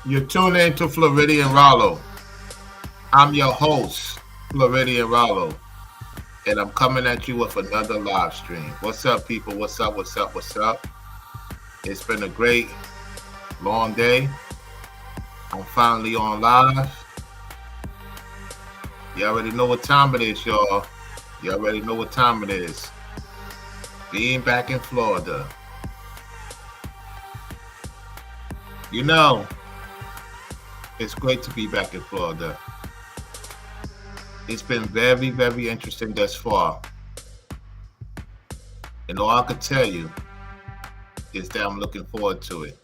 You're tuned in to Floridian Rollo. I'm your host, Floridian Rollo, and I'm coming at you with another live stream. What's up, people? What's up? What's up? What's up? It's been a great, long day. I'm finally on live. You already know what time it is, y'all. You already know what time it is. Being back in Florida. You know, it's great to be back in Florida. It's been very, very interesting thus far. And all I could tell you is that I'm looking forward to it.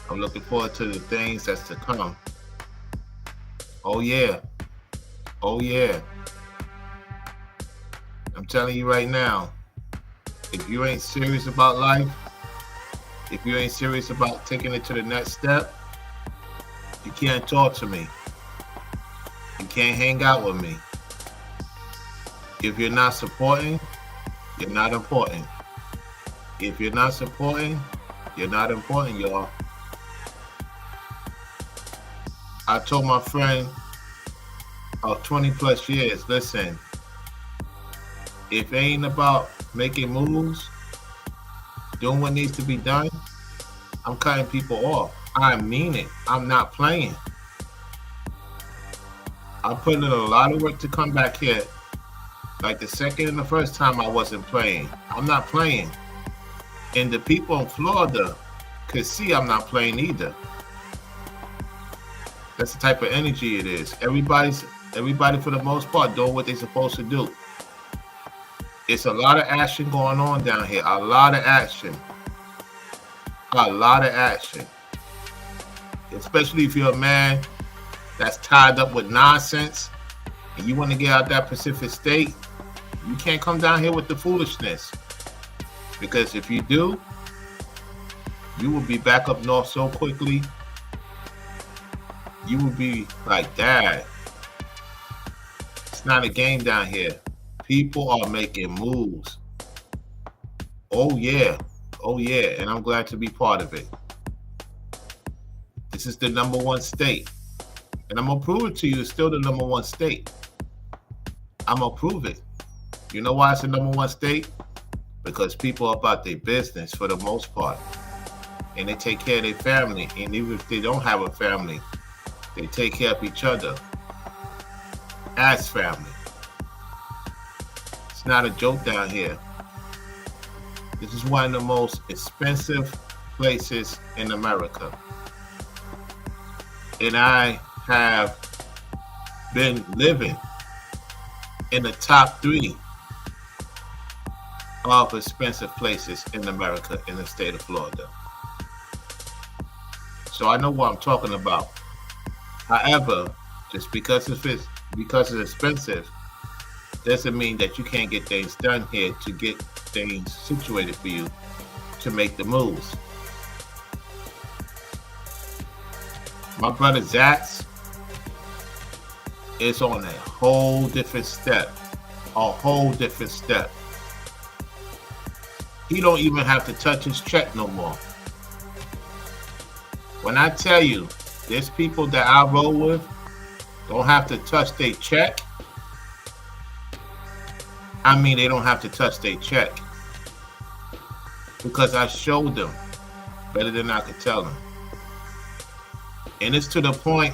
I'm looking forward to the things that's to come. Oh yeah. Oh yeah. I'm telling you right now, if you ain't serious about life, if you ain't serious about taking it to the next step, you can't talk to me. You can't hang out with me. If you're not supporting, you're not important. If you're not supporting, you're not important, y'all. I told my friend of 20 plus years, listen, if it ain't about making moves, doing what needs to be done, I'm cutting people off. I mean it. I'm not playing. I put in a lot of work to come back here. Like the second and the first time I wasn't playing. I'm not playing. And the people in Florida could see I'm not playing either. That's the type of energy it is. Everybody for the most part doing what they're supposed to do. It's a lot of action going on down here. A lot of action. A lot of action. Especially if you're a man that's tied up with nonsense and you want to get out that Pacific state, you can't come down here with the foolishness. Because if you do, you will be back up north so quickly. You will be like, Dad, it's not a game down here. People are making moves. Oh yeah. Oh yeah. And I'm glad to be part of it. This is the number one state. And I'm going to prove it to you. It's still the number one state. I'm going to prove it. You know why it's the number one state? Because people are about their business for the most part. And they take care of their family. And even if they don't have a family, they take care of each other as family. It's not a joke down here. This is one of the most expensive places in America. And I have been living in the top 3 of expensive places in America in the state of Florida. So I know what I'm talking about. However, just because it's expensive doesn't mean that you can't get things done here to get things situated for you to make the moves. My brother Zax is on a whole different step. A whole different step. He don't even have to touch his check no more. When I tell you, there's people that I roll with don't have to touch their check. I mean, they don't have to touch their check. Because I showed them better than I could tell them. And it's to the point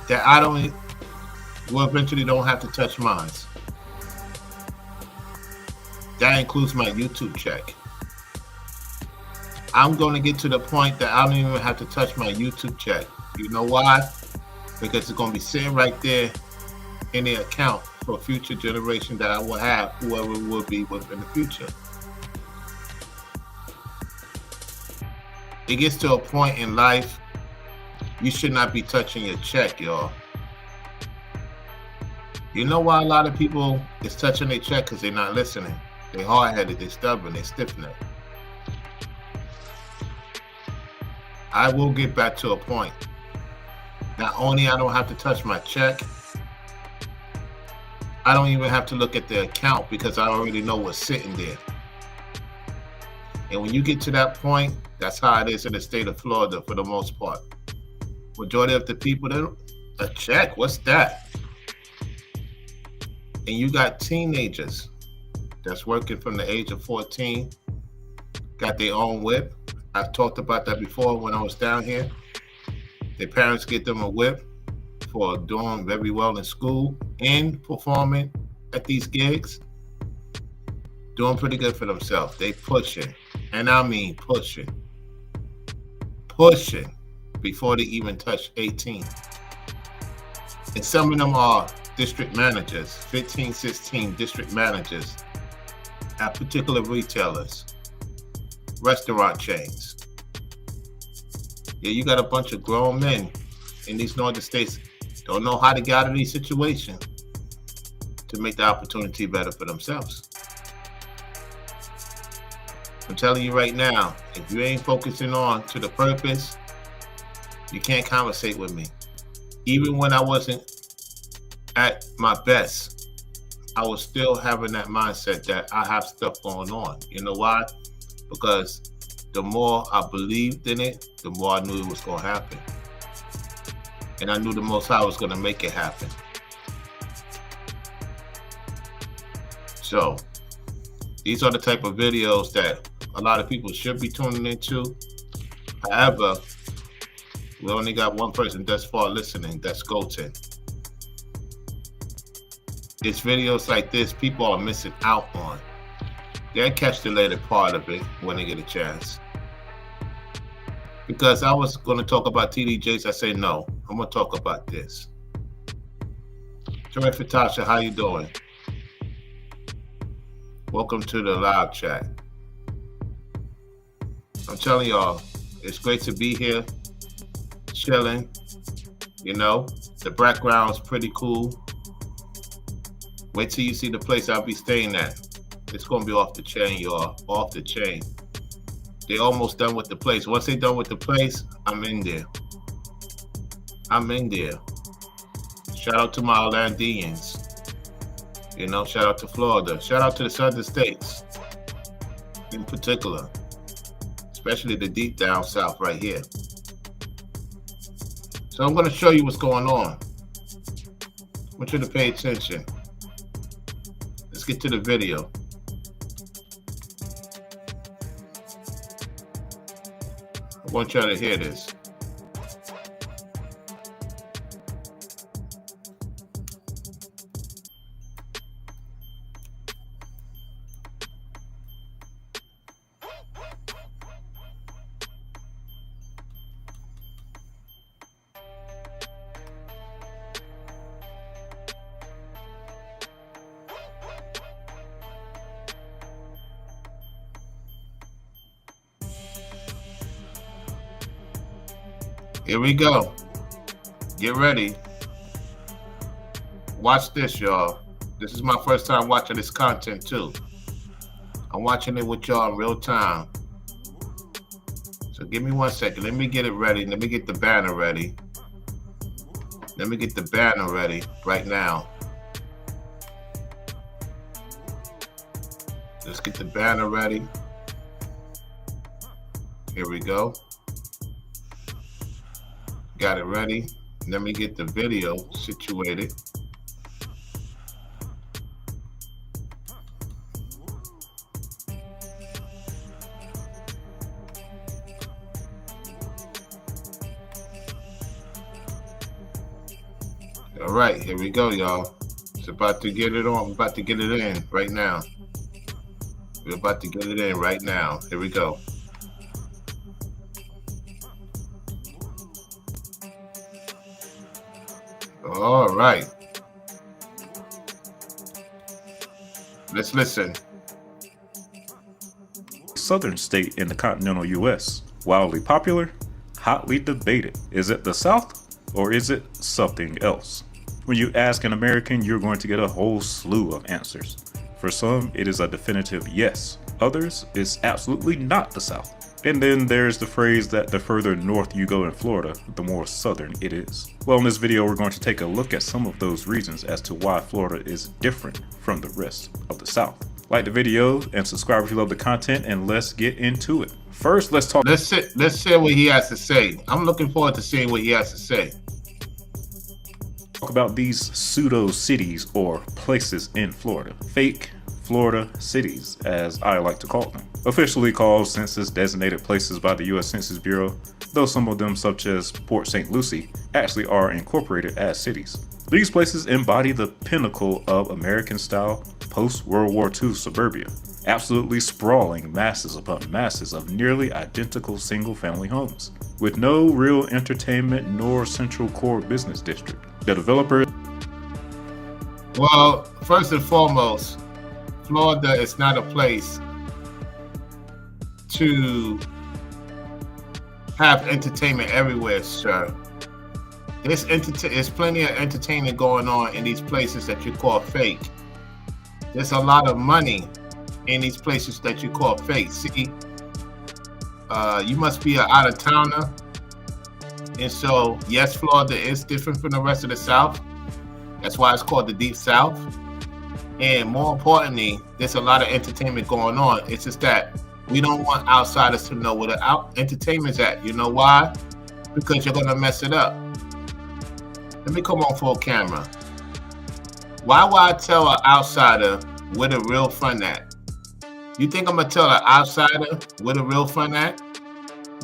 that eventually don't have to touch mine. That includes my YouTube check. I'm going to get to the point that I don't even have to touch my YouTube check. You know why? Because it's going to be sitting right there in the account for a future generation that I will have, whoever it will be with in the future. It gets to a point in life, you should not be touching your check, y'all. You know why a lot of people is touching their check? Because they're not listening. They're hard-headed, they're stubborn, they're stiff-necked. I will get back to a point. Not only I don't have to touch my check, I don't even have to look at the account because I already know what's sitting there. And when you get to that point, that's how it is in the state of Florida for the most part. Majority of the people, a check, what's that? And you got teenagers that's working from the age of 14, got their own whip. I've talked about that before when I was down here. Their parents get them a whip for doing very well in school and performing at these gigs. Doing pretty good for themselves. They pushing, and I mean pushing before they even touch 18. And some of them are district managers, 15, 16 district managers at particular retailers, restaurant chains. Yeah, you got a bunch of grown men in these northern states don't know how to get out of these situations to make the opportunity better for themselves. I'm telling you right now, if you ain't focusing on to the purpose, you can't conversate with me. Even when I wasn't at my best, I was still having that mindset that I have stuff going on. You know why? Because the more I believed in it, the more I knew it was going to happen. And I knew the Most High was going to make it happen. So, these are the type of videos that a lot of people should be tuning into. However, we only got one person thus far listening, that's Golden. It's videos like this people are missing out on. They'll catch the later part of it when they get a chance. Because I was going to talk about TDJs, I say no, I'm going to talk about this. Terrific Tasha, how you doing? Welcome to the live chat. I'm telling y'all, it's great to be here, chilling. You know, the background's pretty cool. Wait till you see the place I'll be staying at. It's gonna be off the chain, y'all, off the chain. They almost done with the place. Once they done with the place, I'm in there. I'm in there. Shout out to my Orlandians. You know, shout out to Florida. Shout out to the southern states in particular. Especially the deep down south right here. So I'm going to show you what's going on. I want you to pay attention. Let's get to the video. I want y'all to hear this. Here we go. Get ready. Watch this, y'all. This is my first time watching this content too. I'm watching it with y'all in real time. So give me 1 second. Let me get it ready. Let me get the banner ready. Let me get the banner ready right now. Let's get the banner ready. Here we go. Got it ready. Let me get the video situated. All right, here we go, y'all. It's about to get it on. We're about to get it in right now. We're about to get it in right now. Here we go. All right. Let's listen. Southern state in the continental U.S. Wildly popular, hotly debated. Is it the South or is it something else? When you ask an American, you're going to get a whole slew of answers. For some, it is a definitive yes. Others, it's absolutely not the South. And then there's the phrase that the further north you go in Florida, the more southern it is. Well, in this video, we're going to take a look at some of those reasons as to why Florida is different from the rest of the South. Like the video and subscribe if you love the content, and let's get into it. First, let's talk. Let's see what he has to say. I'm looking forward to seeing what he has to say. Talk about these pseudo cities or places in Florida. Fake Florida cities, as I like to call them. Officially called census designated places by the U.S. Census Bureau, though some of them, such as Port St. Lucie, actually are incorporated as cities. These places embody the pinnacle of American-style post-World War II suburbia, absolutely sprawling masses upon masses of nearly identical single-family homes, with no real entertainment nor central core business district. The developer. Well, first and foremost, Florida is not a place to have entertainment everywhere, sir. There's plenty of entertainment going on in these places that you call fake. There's a lot of money in these places that you call fake. See, you must be an out-of-towner. And so, yes, Florida is different from the rest of the South. That's why it's called the Deep South. And more importantly, there's a lot of entertainment going on. It's just that we don't want outsiders to know where the entertainment's at. You know why? Because you're going to mess it up. Let me come on full camera. Why would I tell an outsider where the real fun at? You think I'm going to tell an outsider where the real fun at?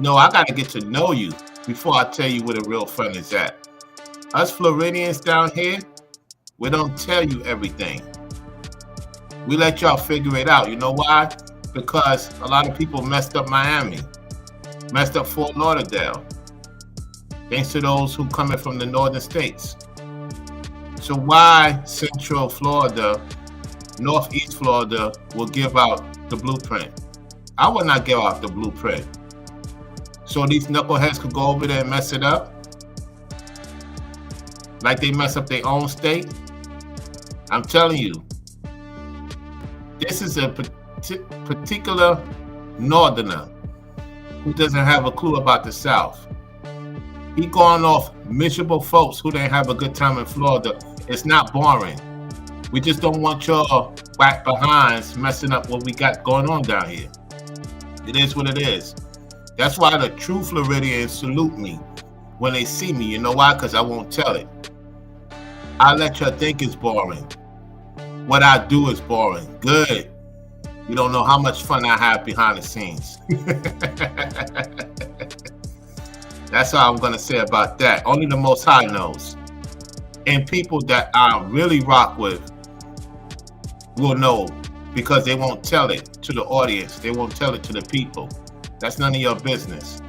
No, I got to get to know you before I tell you where the real fun is at. Us Floridians down here, we don't tell you everything. We let y'all figure it out. You know why? Because a lot of people messed up Miami, messed up Fort Lauderdale, thanks to those who coming from the northern states. So why Central Florida, Northeast Florida will give out the blueprint? I would not give out the blueprint. So these knuckleheads could go over there and mess it up? Like they mess up their own state? I'm telling you, this is a particular northerner who doesn't have a clue about the South. He going off miserable folks who didn't have a good time in Florida. It's not boring. We just don't want y'all whack behinds messing up what we got going on down here. It is what it is. That's why the true Floridians salute me when they see me. You know why? Because I won't tell it. I let y'all think it's boring. What I do is boring. Good. You don't know how much fun I have behind the scenes. That's all I'm going to say about that. Only the Most High knows. And people that I really rock with will know, because they won't tell it to the audience. They won't tell it to the people. That's none of your business.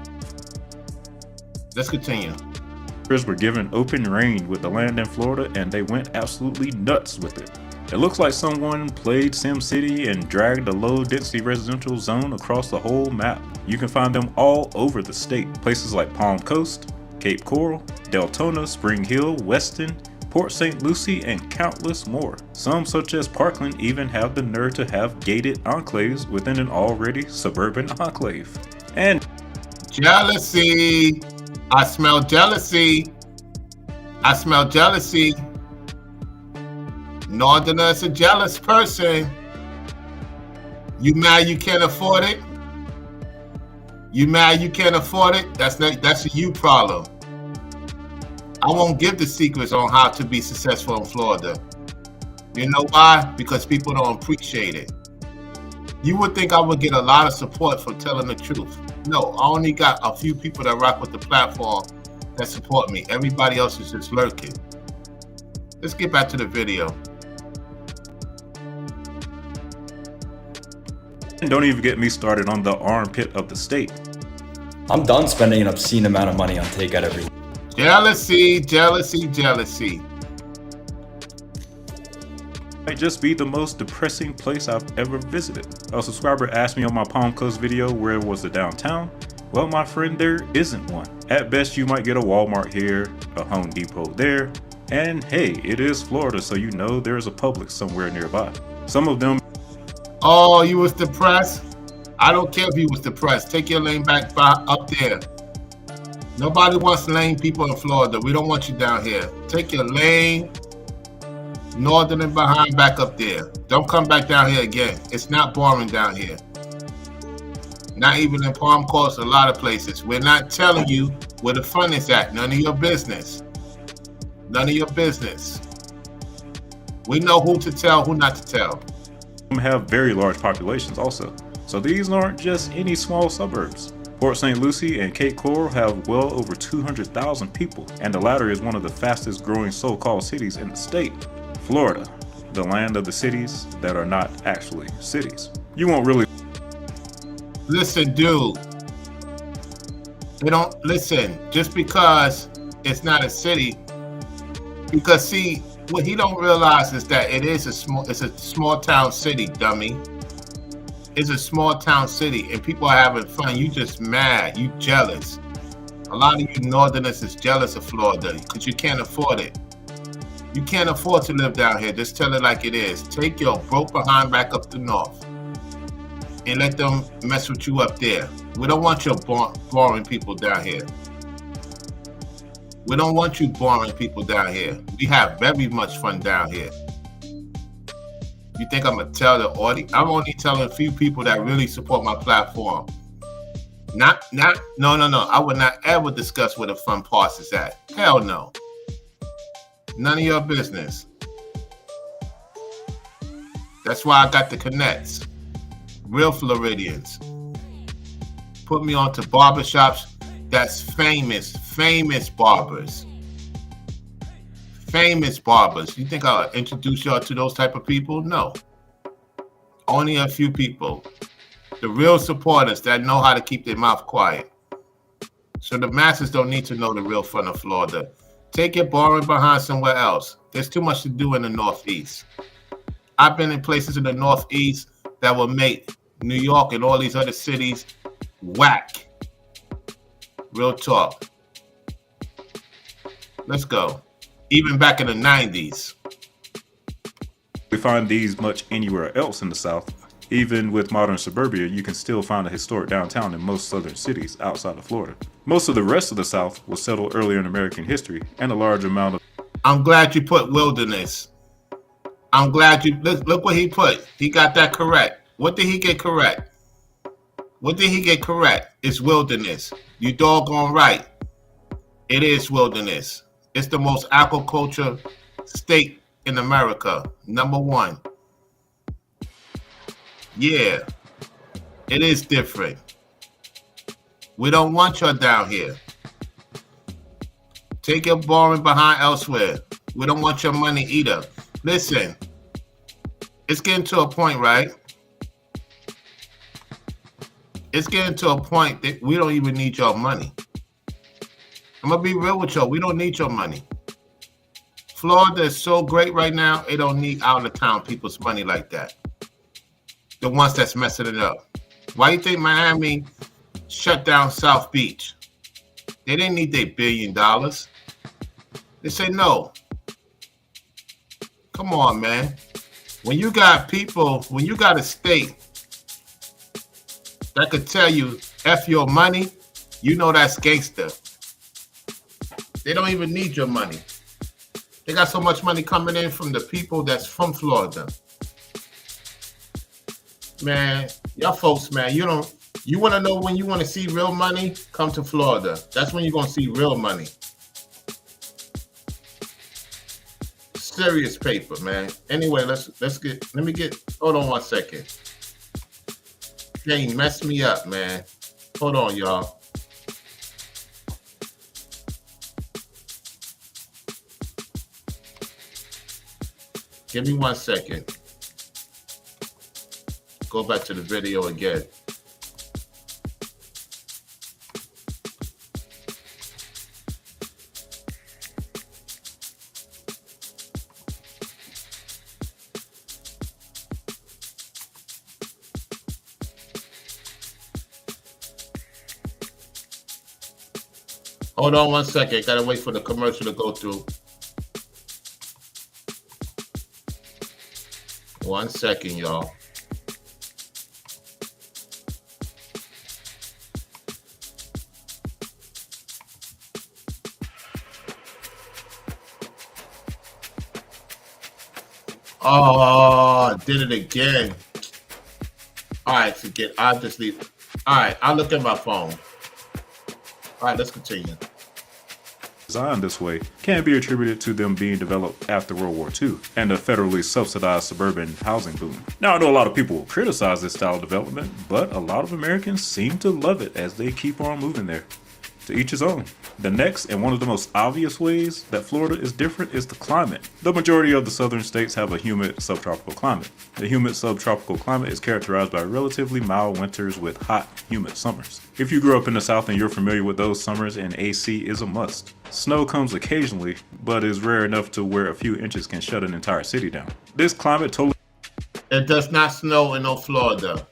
Let's continue. Were given open reign with the land in Florida, and they went absolutely nuts with it. It looks like someone played SimCity and dragged a low-density residential zone across the whole map. You can find them all over the state. Places like Palm Coast, Cape Coral, Deltona, Spring Hill, Weston, Port St. Lucie, and countless more. Some, such as Parkland, even have the nerve to have gated enclaves within an already suburban enclave. And jealousy. I smell jealousy. I smell jealousy. Northerner is a jealous person. You mad you can't afford it? You mad you can't afford it? That's a you problem. I won't give the secrets on how to be successful in Florida. You know why? Because people don't appreciate it. You would think I would get a lot of support for telling the truth. No, I only got a few people that rock with the platform that support me. Everybody else is just lurking. Let's get back to the video. And don't even get me started on the armpit of the state. I'm done spending an obscene amount of money on takeout every week. Jealousy, jealousy, jealousy. Might just be the most depressing place I've ever visited. A subscriber asked me on my Palm Coast video where was the downtown. Well, my friend, there isn't one. At best, you might get a Walmart here, a Home Depot there, and hey, it is Florida, so you know there's a Publix somewhere nearby. Some of them. Oh, you was depressed? I don't care if you was depressed. Take your lane back up there. Nobody wants lame people in Florida. We don't want you down here. Take your lane Northern and behind back up there. Don't come back down here again. It's not boring down here. Not even in Palm Coast, a lot of places. We're not telling you where the fun is at. None of your business. None of your business. We know who to tell, who not to tell. Some have very large populations also. So these aren't just any small suburbs. Port St. Lucie and Cape Coral have well over 200,000 people, and the latter is one of the fastest growing so-called cities in the state. Florida, the land of the cities that are not actually cities. You won't really Listen, dude. They don't listen just because it's not a city. Because see, what he don't realize is that it's a small town city, dummy. It's a small town city, and people are having fun. You just mad. You jealous. A lot of you Northerners is jealous of Florida because you can't afford it. You can't afford to live down here. Just tell it like it is. Take your broke behind back up to north and let them mess with you up there. We don't want your boring people down here. We don't want you boring people down here. We have very much fun down here. You think I'm gonna tell the audience? I'm only telling a few people that really support my platform. No. I would not ever discuss where the fun parts is at. Hell no. None of your business. That's why I got the connects. Real Floridians. Put me on to barbershops that's famous barbers. Famous barbers. You think I'll introduce y'all to those type of people? No. Only a few people. The real supporters that know how to keep their mouth quiet. So the masses don't need to know the real fun of Florida. Take your boring behind somewhere else. There's too much to do in the Northeast. I've been in places in the Northeast that will make New York and all these other cities whack. Real talk. Let's go. Even back in the 90s. we find these much anywhere else in the South. Even with modern suburbia, you can still find a historic downtown in most southern cities outside of Florida. Most of the rest of the South was settled earlier in American history, and a large amount of... I'm glad you put wilderness. I'm glad you... Look what he put. He got that correct. What did he get correct? What did he get correct? It's wilderness. You doggone right. It is wilderness. It's the most agriculture state in America. Number one. Yeah, it is different. We don't want y'all down here. Take your boring behind elsewhere. We don't want your money either. Listen, it's getting to a point, right? It's getting to a point that we don't even need your money. I'm gonna be real with y'all. We don't need your money. Florida is so great right now, it don't need out of town people's money like that. The ones that's messing it up. Why you think Miami shut down South Beach? They didn't need their $1 billion. They say no. Come on, man. When you got people, when you got a state that could tell you F your money, you know that's gangster. They don't even need your money. They got so much money coming in from the people that's from Florida. Man, y'all folks, man, you want to know when you want to see real money? Come to Florida. That's when you're going to see real money. Serious paper, man. Anyway, let me get, hold on one second. They messed me up, man. Hold on, y'all. Give me 1 second. Go back to the video again. Hold on 1 second. Gotta wait for the commercial to go through. 1 second, y'all. Oh, did it again. All right, forget. I'll just leave. All right, I'll look at my phone. All right, let's continue. Designed this way can be attributed to them being developed after World War II and the federally subsidized suburban housing boom. Now, I know a lot of people will criticize this style of development, but a lot of Americans seem to love it as they keep on moving there. To each his own. The next and one of the most obvious ways that Florida is different is the climate. The majority of the southern states have a humid subtropical climate. The humid subtropical climate is characterized by relatively mild winters with hot, humid summers. If you grew up in the south and you're familiar with those summers, and AC is a must. Snow comes occasionally, but is rare enough to where a few inches can shut an entire city down. This climate totally... It does not snow in no Florida.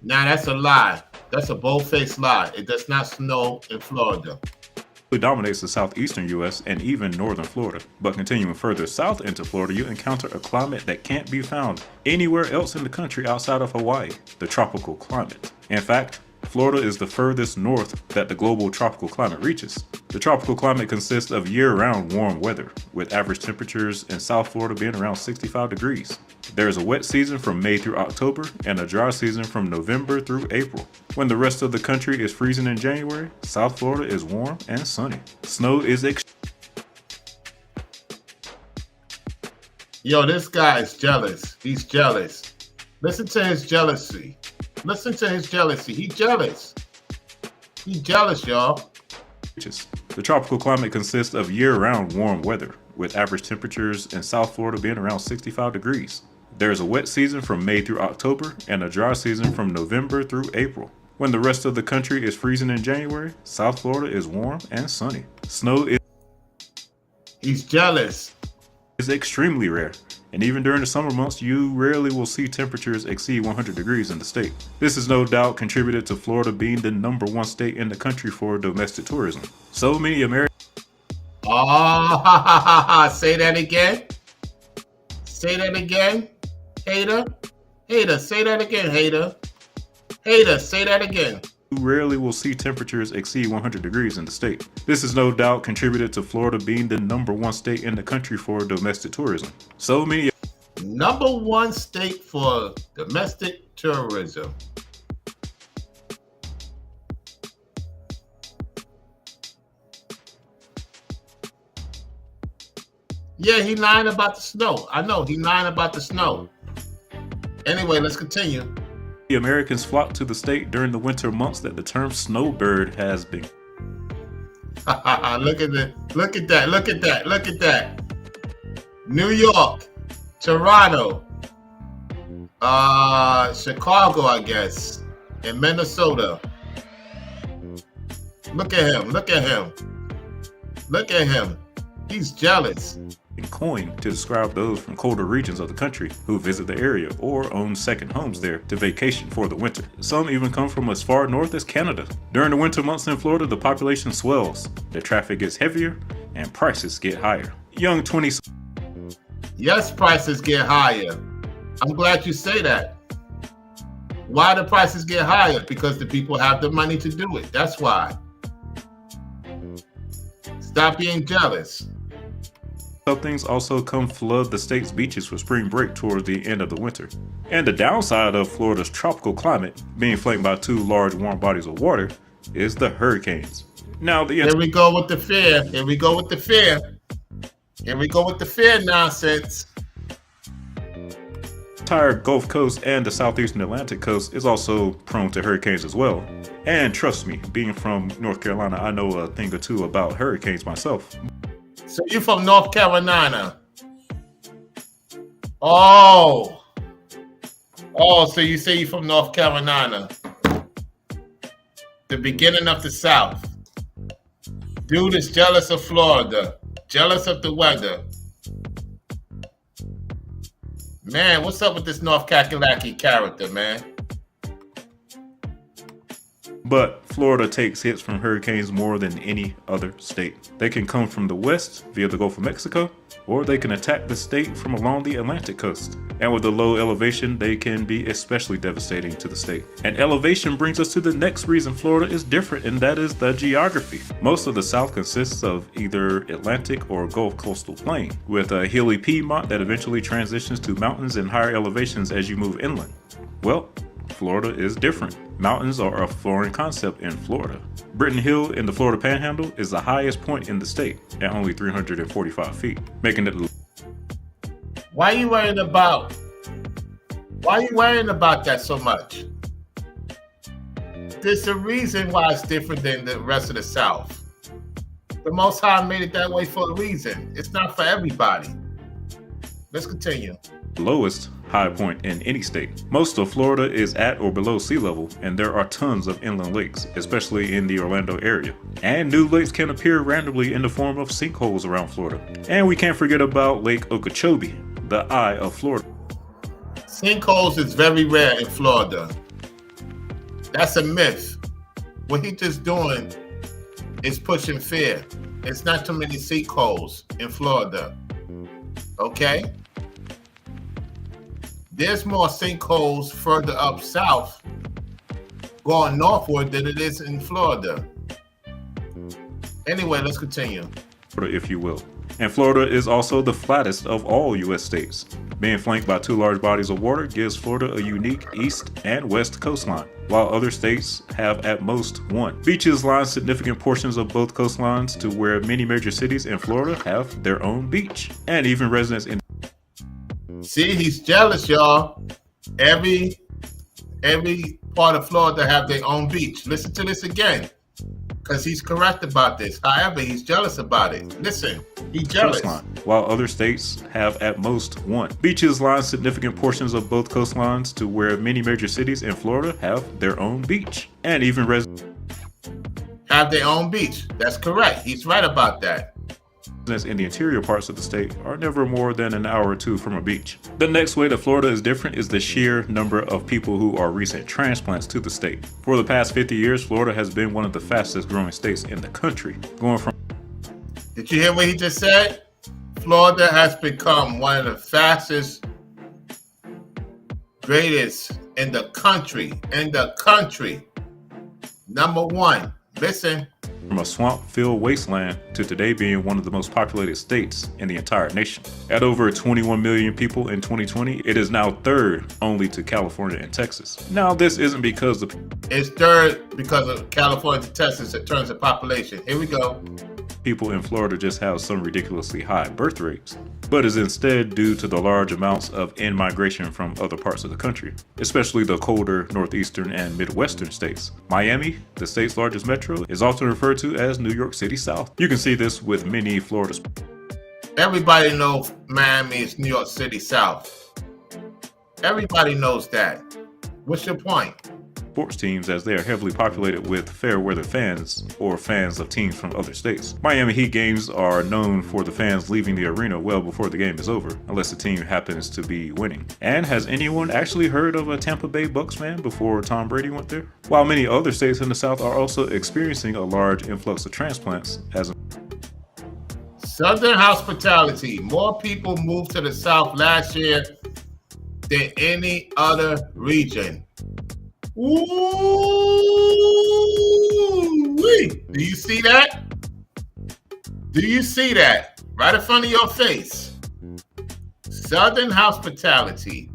Now that's a lie. That's a bold-faced lie. It does not snow in Florida. dominates the southeastern U.S. and even northern Florida. But continuing further south into Florida, you encounter a climate that can't be found anywhere else in the country outside of Hawaii, the tropical climate. In fact, Florida is the furthest north that the global tropical climate reaches. The tropical climate consists of year-round warm weather, with average temperatures in South Florida being around 65 degrees. There is a wet season from May through October and a dry season from November through April. When the rest of the country is freezing in January, South Florida is warm and sunny. Snow is Yo, this guy is jealous. He's jealous. Listen to his jealousy. Listen to his jealousy. He's jealous. He's jealous, y'all. The tropical climate consists of year-round warm weather, with average temperatures in South Florida being around 65 degrees. There is a wet season from May through October and a dry season from November through April. When the rest of the country is freezing in January, South Florida is warm and sunny. Snow is... He's jealous. ...is extremely rare, and even during the summer months, you rarely will see temperatures exceed 100 degrees in the state. This has no doubt contributed to Florida being the #1 state in the country for domestic tourism. So many Americans... Oh, say that again. Say that again, hater. Hater, say that again, hater. Hater, say that again. You rarely will see temperatures exceed 100 degrees in the state. This has no doubt contributed to Florida being the #1 state in the country for domestic tourism. So many... #1 state for domestic tourism. Yeah, he lying about the snow. I know, he lying about the snow. Anyway, let's continue. The Americans flock to the state during the winter months that the term snowbird has been. Look at that, look at that, look at that, look at that. New York, Toronto, Chicago, I guess, and Minnesota. Look at him, look at him. Look at him. He's jealous. Coined to describe those from colder regions of the country who visit the area or own second homes there to vacation for the winter. Some even come from as far north as Canada. During the winter months in Florida, the population swells, the traffic gets heavier, and prices get higher. Young 20s... Yes, prices get higher. I'm glad you say that. Why the prices get higher? Because the people have the money to do it. That's why. Stop being jealous. Some things also come flood the state's beaches for spring break towards the end of the winter. And the downside of Florida's tropical climate, being flanked by two large warm bodies of water, is the hurricanes. Now here we go with the fear. Here we go with the fear. Here we go with the fear nonsense. The entire Gulf Coast and the southeastern Atlantic coast is also prone to hurricanes as well. And trust me, being from North Carolina, I know a thing or two about hurricanes myself. So you're from North Carolina? Oh, so you say you're from North Carolina. The beginning of the South. Dude is jealous of Florida. Jealous of the weather. Man, what's up with this North Kakalaki character, man? But Florida takes hits from hurricanes more than any other state. They can come from the west via the Gulf of Mexico, or they can attack the state from along the Atlantic coast. And with the low elevation, they can be especially devastating to the state. And elevation brings us to the next reason Florida is different, and that is the geography. Most of the South consists of either Atlantic or Gulf coastal plain, with a hilly Piedmont that eventually transitions to mountains and higher elevations as you move inland. Well, Florida is different. Mountains are a foreign concept in Florida. Britton Hill in the Florida Panhandle is the highest point in the state at only 345 feet, making it. Why are you worrying about that so much? There's a reason why it's different than the rest of the South. The Most High made it that way for a reason. It's not for everybody. Let's continue. Lowest high point in any state. Most of Florida is at or below sea level, and there are tons of inland lakes, especially in the Orlando area. And new lakes can appear randomly in the form of sinkholes around Florida. And we can't forget about Lake Okeechobee, the eye of Florida. Sinkholes is very rare in Florida. That's a myth. What he's just doing is pushing fear. It's not too many sinkholes in Florida. Okay? There's more sinkholes further up south going northward than it is in Florida. Anyway, let's continue. If you will. And Florida is also the flattest of all U.S. states. Being flanked by two large bodies of water gives Florida a unique east and west coastline, while other states have at most one. Beaches line significant portions of both coastlines to where many major cities in Florida have their own beach. And even residents in. See, he's jealous, y'all. Every part of Florida have their own beach. Listen to this again, because he's correct about this. However, he's jealous about it. Listen, he's jealous. Coastline, while other states have at most one. Beaches line significant portions of both coastlines to where many major cities in Florida have their own beach. And even residents have their own beach. That's correct. He's right about that. In the interior parts of the state are never more than an hour or two from a beach. The next way that Florida is different is the sheer number of people who are recent transplants to the state. For the past 50 years, Florida has been one of the fastest growing states in the country, going from. Did you hear what he just said? Florida has become one of the fastest, greatest in the country. Number one. Listen. From a swamp-filled wasteland to today being one of the most populated states in the entire nation. At over 21 million people in 2020, it is now third only to California and Texas. Now, this isn't because it's third because of California to Texas in terms of population. Here we go. People in Florida just have some ridiculously high birth rates, but is instead due to the large amounts of in-migration from other parts of the country, especially the colder northeastern and midwestern states. Miami, the state's largest metro, is often referred to as New York City South. You can see this with many Florida. Everybody knows Miami is New York City South. Everybody knows that. What's your point? Sports teams, as they are heavily populated with fair weather fans or fans of teams from other states. Miami Heat games are known for the fans leaving the arena well before the game is over, unless the team happens to be winning. And has anyone actually heard of a Tampa Bay Bucks fan before Tom Brady went there? While many other states in the South are also experiencing a large influx of transplants as Southern hospitality. More people moved to the South last year than any other region. Ooh-wee. Do you see that? Do you see that? Right in front of your face. Southern hospitality.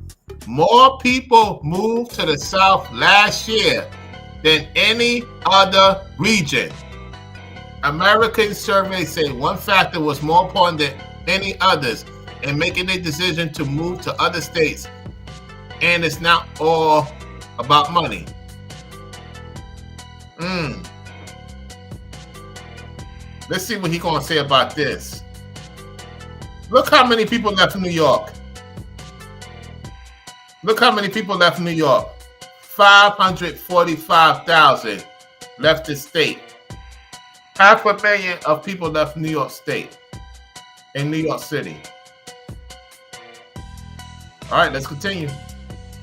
More people moved to the South last year than any other region. American survey said one factor was more important than any others in making a decision to move to other states. And it's not all about money. Let's see what he's gonna say about this. Look how many people left New York. Look how many people left New York. 545,000 left the state. 500,000 of people left New York State in New York City. All right, let's continue.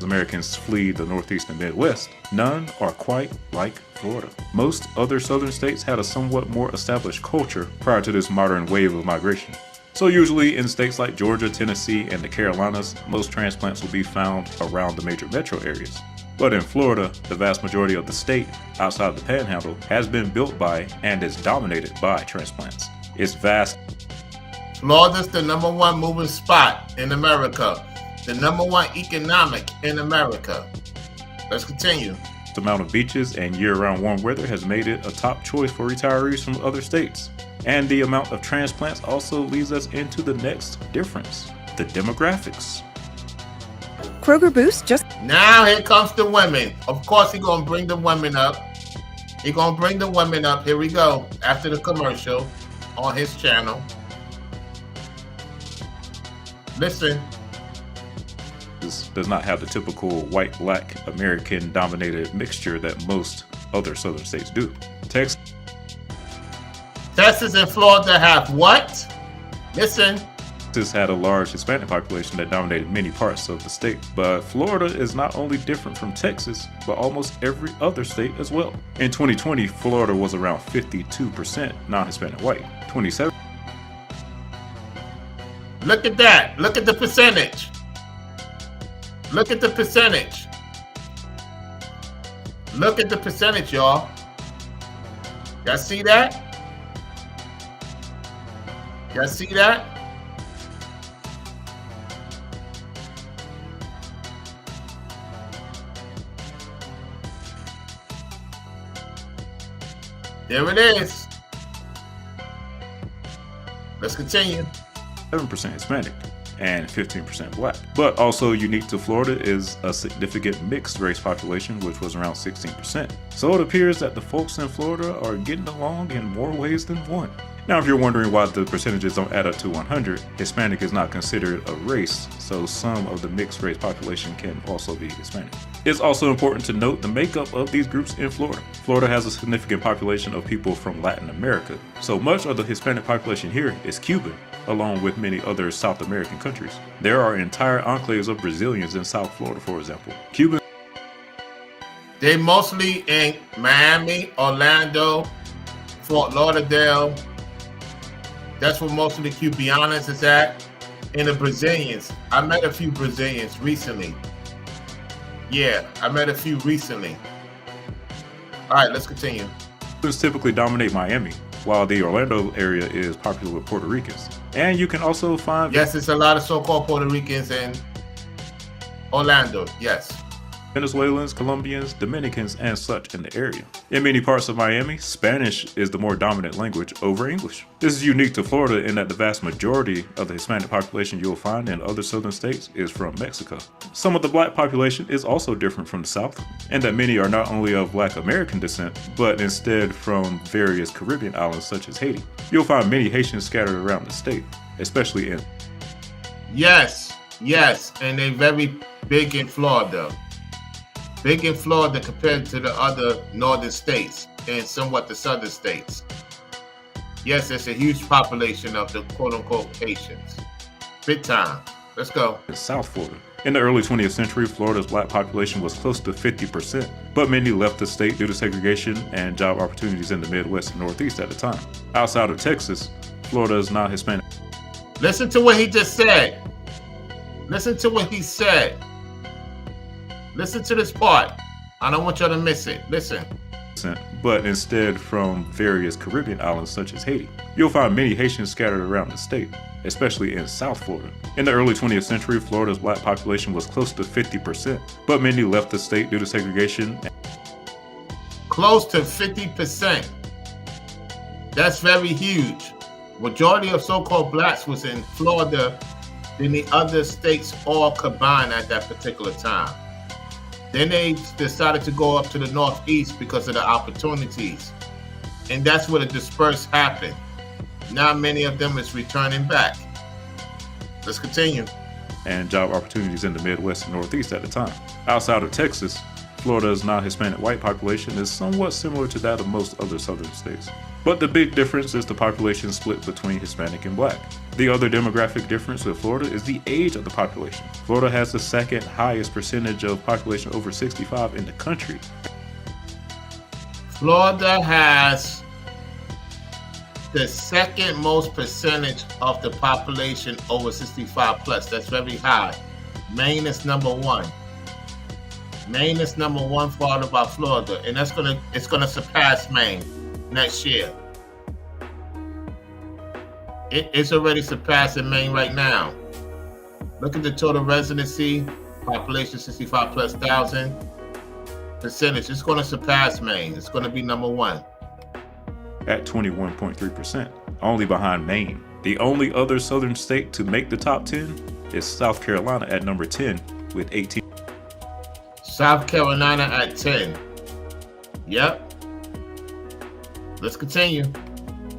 Americans flee the Northeast and Midwest, none are quite like Florida. Most other southern states had a somewhat more established culture prior to this modern wave of migration. So usually in states like Georgia, Tennessee, and the Carolinas, most transplants will be found around the major metro areas. But in Florida, the vast majority of the state, outside the Panhandle, has been built by and is dominated by transplants. It's vast. Florida's the #1 moving spot in America, the #1 economic in America. Let's continue. The amount of beaches and year-round warm weather has made it a top choice for retirees from other states. And the amount of transplants also leads us into the next difference, the demographics. Kroger Boost just... Now here comes the women. Of course, he's going to bring the women up. He's going to bring the women up. Here we go. After the commercial on his channel. Listen. This does not have the typical white-black American-dominated mixture that most other southern states do. Texas and Florida have what? Listen. Texas had a large Hispanic population that dominated many parts of the state, but Florida is not only different from Texas, but almost every other state as well. In 2020, Florida was around 52% non-Hispanic white, 27. Look at that. Look at the percentage. Look at the percentage. Look at the percentage, y'all. Y'all see that? Y'all see that? There it is. Let's continue. 7% Hispanic and 15% black. But also unique to Florida is a significant mixed race population, which was around 16%. So it appears that the folks in Florida are getting along in more ways than one. Now, if you're wondering why the percentages don't add up to 100, Hispanic is not considered a race, so some of the mixed race population can also be Hispanic. It's also important to note the makeup of these groups in Florida. Florida has a significant population of people from Latin America, so much of the Hispanic population here is Cuban, along with many other South American countries. There are entire enclaves of Brazilians in South Florida, for example. Cubans. They mostly in Miami, Orlando, Fort Lauderdale. That's where most of the Cubanos is at. And the Brazilians. I met a few Brazilians recently. Yeah, I met a few recently. All right, let's continue. Cubans typically dominate Miami, while the Orlando area is popular with Puerto Ricans. And you can also find... Yes, it's a lot of so-called Puerto Ricans in Orlando, yes. Venezuelans, Colombians, Dominicans, and such in the area. In many parts of Miami, Spanish is the more dominant language over English. This is unique to Florida in that the vast majority of the Hispanic population you'll find in other southern states is from Mexico. Some of the black population is also different from the South, and that many are not only of Black American descent, but instead from various Caribbean islands such as Haiti. You'll find many Haitians scattered around the state, especially in... Yes, and they're very big in Florida. Big in Florida compared to the other northern states and somewhat the southern states. Yes, there's a huge population of the quote-unquote Haitians. Big time. Let's go. In South Florida. In the early 20th century, Florida's black population was close to 50%, but many left the state due to segregation and job opportunities in the Midwest and Northeast at the time. Outside of Texas, Florida is not Hispanic. Listen to what he just said. Listen to what he said. Listen to this part. I don't want y'all to miss it. Listen. But instead from various Caribbean islands such as Haiti. You'll find many Haitians scattered around the state, especially in South Florida. In the early 20th century, Florida's black population was close to 50%, but many left the state due to segregation. Close to 50%. That's very huge. Majority of so-called blacks was in Florida than the other states all combined at that particular time. Then they decided to go up to the Northeast because of the opportunities. And that's where the disperse happened. Now many of them is returning back. Let's continue. And job opportunities in the Midwest and Northeast at the time. Outside of Texas, Florida's non-Hispanic white population is somewhat similar to that of most other southern states. But the big difference is the population split between Hispanic and black. The other demographic difference with Florida is the age of the population. Florida has the second highest percentage of population over 65 in the country. Florida has the second most percentage of the population over 65 plus. That's very high. Maine is number one. Maine is number one, followed by Florida, and it's gonna surpass Maine next year. It's already surpassing Maine right now. Look at the total residency, population 65 plus thousand percentage. It's gonna surpass Maine. It's gonna be number one. At 21.3%, only behind Maine. The only other southern state to make the top 10 is South Carolina at number 10 with 18. South Carolina at 10. Yep. Let's continue.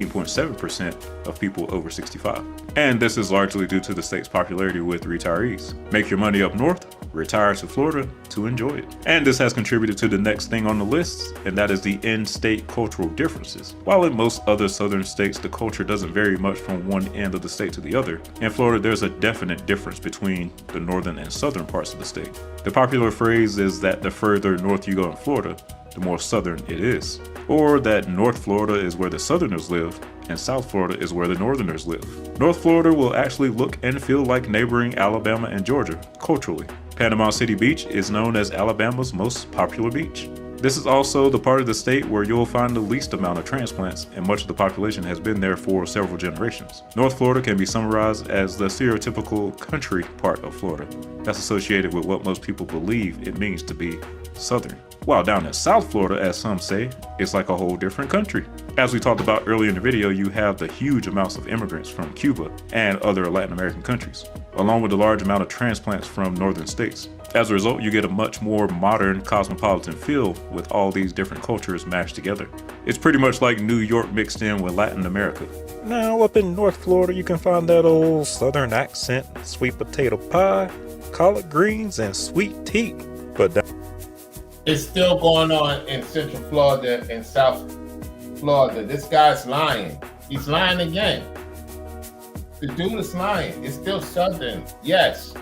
18.7% of people over 65. And this is largely due to the state's popularity with retirees. Make your money up north, retire to Florida to enjoy it. And this has contributed to the next thing on the list, and that is the in-state cultural differences. While in most other southern states, the culture doesn't vary much from one end of the state to the other, in Florida there's a definite difference between the northern and southern parts of the state. The popular phrase is that the further north you go in Florida, the more southern it is. Or that North Florida is where the southerners live, and South Florida is where the northerners live. North Florida will actually look and feel like neighboring Alabama and Georgia, culturally. Panama City Beach is known as Alabama's most popular beach. This is also the part of the state where you'll find the least amount of transplants, and much of the population has been there for several generations. North Florida can be summarized as the stereotypical country part of Florida that's associated with what most people believe it means to be southern. While down in South Florida, as some say, it's like a whole different country. As we talked about earlier in the video, you have the huge amounts of immigrants from Cuba and other Latin American countries, along with the large amount of transplants from northern states. As a result, you get a much more modern cosmopolitan feel with all these different cultures mashed together. It's pretty much like New York mixed in with Latin America. Now up in North Florida, you can find that old southern accent, sweet potato pie, collard greens, and sweet tea. But it's still going on in Central Florida and South Florida. This guy's lying. He's lying again. The dude is lying. It's still Southern. Yes,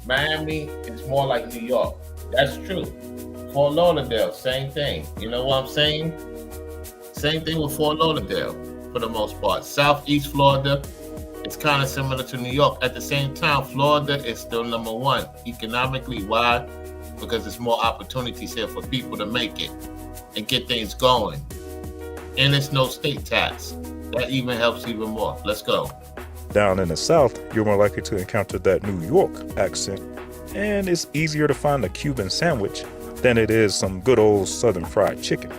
Miami is more like New York. That's true. Fort Lauderdale, same thing. You know what I'm saying? Same thing with Fort Lauderdale for the most part. Southeast Florida is kind of similar to New York. At the same time, Florida is still number one economically. Why? Because there's more opportunities here for people to make it and get things going. And it's no state tax. That even helps even more. Let's go. Down in the South, you're more likely to encounter that New York accent, and it's easier to find a Cuban sandwich than it is some good old Southern fried chicken.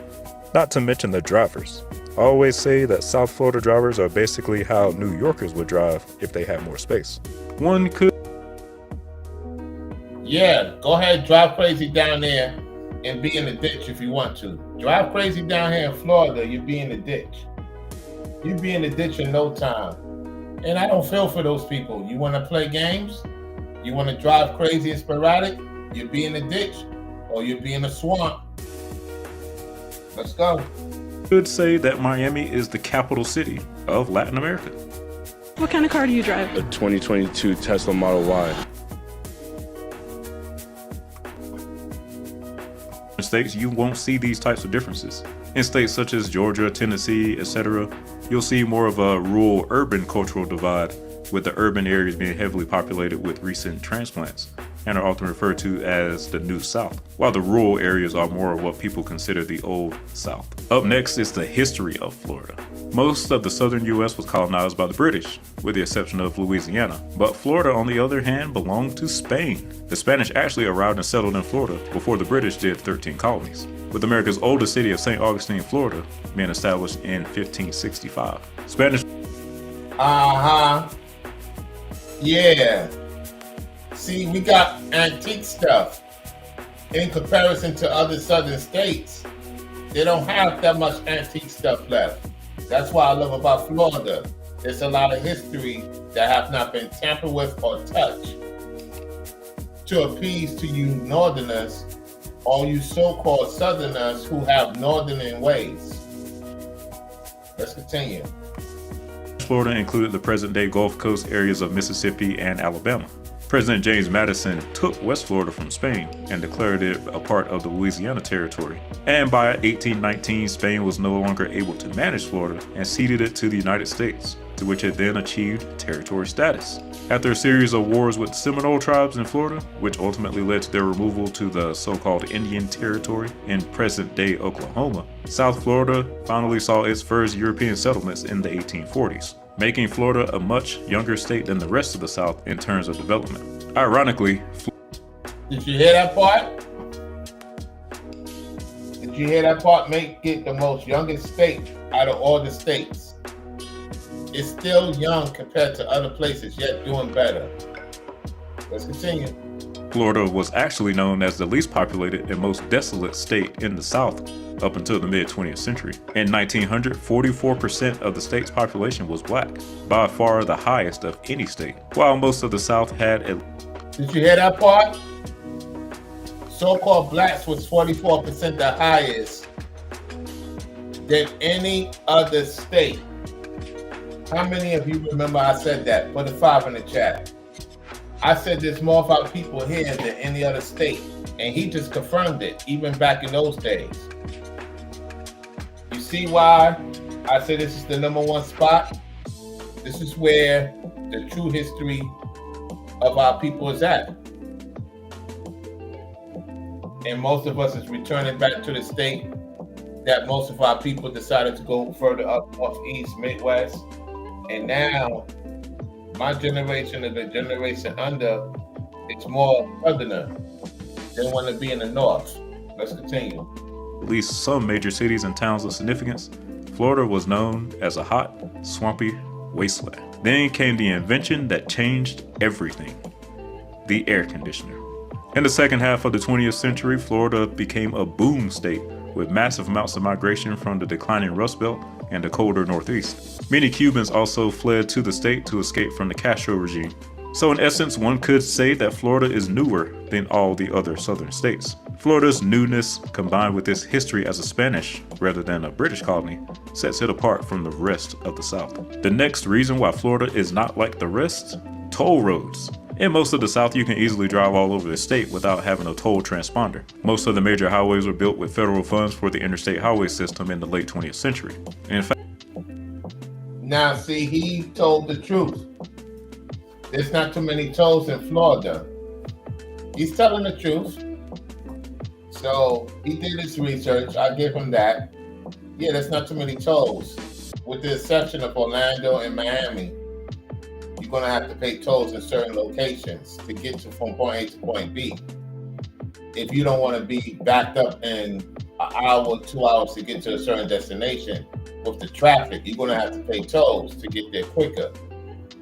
Not to mention the drivers. I always say that South Florida drivers are basically how New Yorkers would drive if they had more space. One could... Yeah, go ahead, drive crazy down there and be in the ditch if you want to. Drive crazy down here in Florida, you'll be in the ditch. You'll be in the ditch in no time. And I don't feel for those people. You want to play games? You want to drive crazy and sporadic? You'll be in the ditch or you'll be in the swamp. Let's go. Could say that Miami is the capital city of Latin America. What kind of car do you drive? A 2022 Tesla Model Y. In states, you won't see these types of differences. In states such as Georgia, Tennessee, etc., you'll see more of a rural-urban cultural divide, with the urban areas being heavily populated with recent transplants and are often referred to as the New South, while the rural areas are more of what people consider the Old South. Up next is the history of Florida. Most of the southern U.S. was colonized by the British, with the exception of Louisiana, but Florida, on the other hand, belonged to Spain. The Spanish actually arrived and settled in Florida before the British did 13 colonies, with America's oldest city of St. Augustine, Florida, being established in 1565. Spanish... Yeah. See, we got antique stuff in comparison to other southern states. They don't have that much antique stuff left. That's what I love about Florida. There's a lot of history that have not been tampered with or touched to appease to you northerners or you so-called southerners who have northern ways. Let's continue. Florida included the present-day Gulf Coast areas of Mississippi and Alabama. President James Madison took West Florida from Spain and declared it a part of the Louisiana Territory. And by 1819, Spain was no longer able to manage Florida and ceded it to the United States, to which it then achieved territory status. After a series of wars with Seminole tribes in Florida, which ultimately led to their removal to the so-called Indian Territory in present-day Oklahoma, South Florida finally saw its first European settlements in the 1840s, making Florida a much younger state than the rest of the South in terms of development. Ironically, Did you hear that part? Did you hear that part? Make it the most youngest state out of all the states. It's still young compared to other places, yet doing better. Let's continue. Florida was actually known as the least populated and most desolate state in the South up until the mid-20th century. In 1900, 44% of the state's population was black, by far the highest of any state, while most of the South had Did you hear that part? So-called blacks was 44% the highest than any other state. How many of you remember I said that? Put a 5 in the chat. I said there's more of our people here than any other state, and he just confirmed it, even back in those days. You see why I say this is the #1 spot? This is where the true history of our people is at. And most of us is returning back to the state that most of our people decided to go further up northeast, Midwest. And now my generation or the generation under, it's more southerner. They want to be in the north. Let's continue. at least some major cities and towns of significance, Florida was known as a hot, swampy wasteland. Then came the invention that changed everything: the air conditioner. In the second half of the 20th century, Florida became a boom state with massive amounts of migration from the declining Rust Belt and the colder Northeast. Many Cubans also fled to the state to escape from the Castro regime. So in essence, one could say that Florida is newer than all the other southern states. Florida's newness, combined with its history as a Spanish rather than a British colony, sets it apart from the rest of the South. The next reason why Florida is not like the rest: toll roads. In most of the South, you can easily drive all over the state without having a toll transponder. Most of the major highways were built with federal funds for the interstate highway system in the late 20th century. In fact, now see, he told the truth. There's not too many tolls in Florida. He's telling the truth. So he did his research. I give him that. Yeah, there's not too many tolls. With the exception of Orlando and Miami, you're going to have to pay tolls in certain locations to get you from point A to point B. If you don't want to be backed up in an hour, 2 hours to get to a certain destination with the traffic, you're going to have to pay tolls to get there quicker.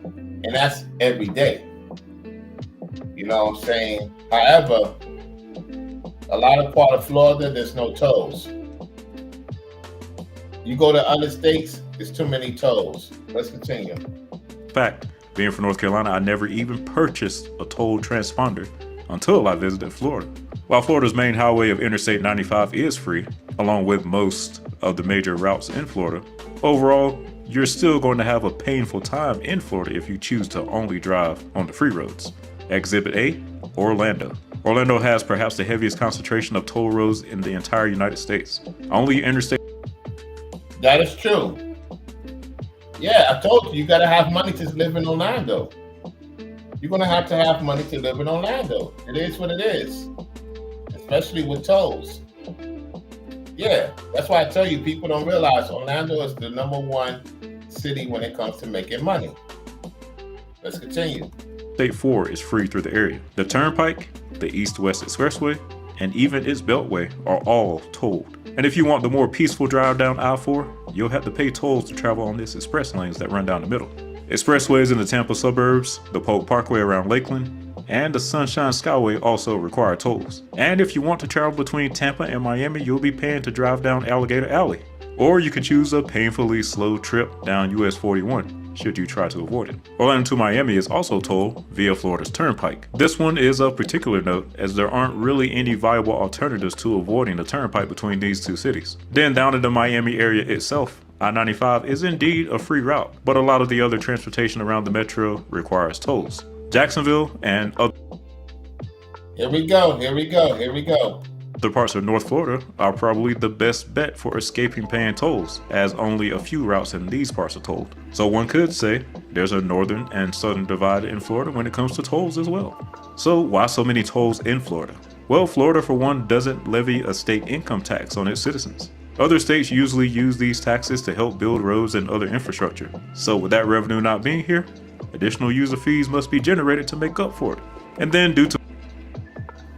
And that's every day. You know what I'm saying? However, a lot of part of Florida, there's no tolls. You go to other states, there's too many tolls. Let's continue. in fact, being from North Carolina, I never even purchased a toll transponder until I visited Florida. While Florida's main highway of Interstate 95 is free, along with most of the major routes in Florida, overall, you're still going to have a painful time in Florida if you choose to only drive on the free roads. Exhibit A, Orlando. Orlando has perhaps the heaviest concentration of toll roads in the entire United States. Only interstate. That is true. Yeah, I told you, you got to have money to live in Orlando. You're going to have money to live in Orlando. It is what it is, especially with tolls. Yeah, that's why I tell you, people don't realize Orlando is the #1 city when it comes to making money. Let's continue. State 4 is free through the area. The Turnpike, the East-West Expressway, and even its Beltway are all tolled. And if you want the more peaceful drive down I-4, you'll have to pay tolls to travel on its express lanes that run down the middle. Expressways in the Tampa suburbs, the Polk Parkway around Lakeland, and the Sunshine Skyway also require tolls. And if you want to travel between Tampa and Miami, you'll be paying to drive down Alligator Alley. Or you can choose a painfully slow trip down US 41, should you try to avoid it. Orlando to Miami is also tolled via Florida's Turnpike. This one is of particular note, as there aren't really any viable alternatives to avoiding the Turnpike between these two cities. Then down in the Miami area itself, I-95 is indeed a free route, but a lot of the other transportation around the metro requires tolls. Jacksonville, and other Here we go. Here we go. Here we go. parts of North Florida are probably the best bet for escaping paying tolls, as only a few routes in these parts are tolled. So one could say there's a northern and southern divide in Florida when it comes to tolls as well. So why so many tolls in Florida? Well, Florida for one doesn't levy a state income tax on its citizens. Other states usually use these taxes to help build roads and other infrastructure. So with that revenue not being here, additional user fees must be generated to make up for it. And then due to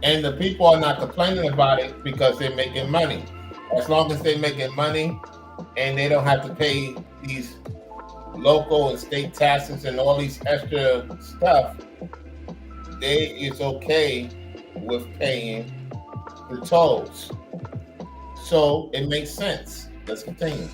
And the people are not complaining about it because they're making money. As long as they're making money and they don't have to pay these local and state taxes and all these extra stuff, it's okay with paying the tolls. So it makes sense. Let's continue.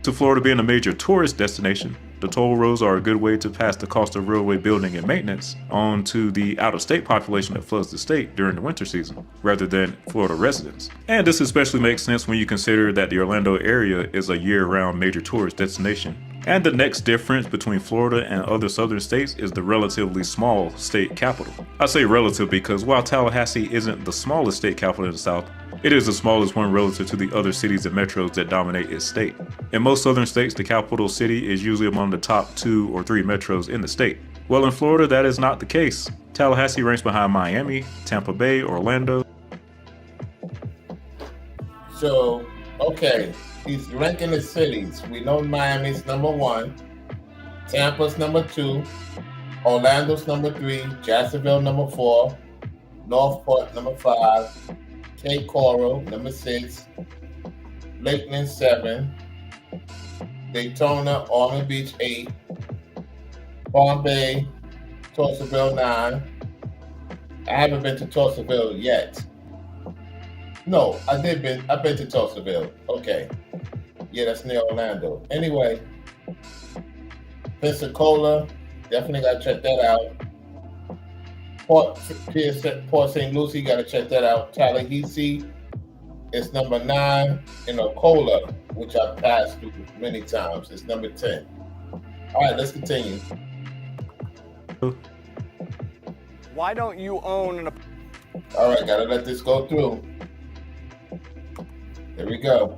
Florida being a major tourist destination, the toll roads are a good way to pass the cost of railway building and maintenance on to the out-of-state population that floods the state during the winter season, rather than Florida residents. And this especially makes sense when you consider that the Orlando area is a year-round major tourist destination. And the next difference between Florida and other southern states is the relatively small state capital. I say relative because while Tallahassee isn't the smallest state capital in the South, it is the smallest one relative to the other cities and metros that dominate its state. In most southern states, the capital city is usually among the top 2 or 3 metros in the state. Well, in Florida, that is not the case. Tallahassee ranks behind Miami, Tampa Bay, Orlando. So, okay, he's ranking the cities. We know Miami's number 1, Tampa's number 2, Orlando's number 3, Jacksonville number 4, Northport number 5, Cape Coral number 6, Lakeland 7, Daytona, Ormond Beach 8, Palm Bay, Tulsaville 9. I haven't been to Tulsaville yet. No, I've been to Tulsaville. Okay. Yeah, that's near Orlando. Anyway, Pensacola, definitely gotta check that out. Port St. Lucie, gotta check that out. Tallahassee is number 9, and Ocala, which I've passed through many times, is number 10. All right, let's continue. Why don't you own an All right, gotta let this go through. There we go.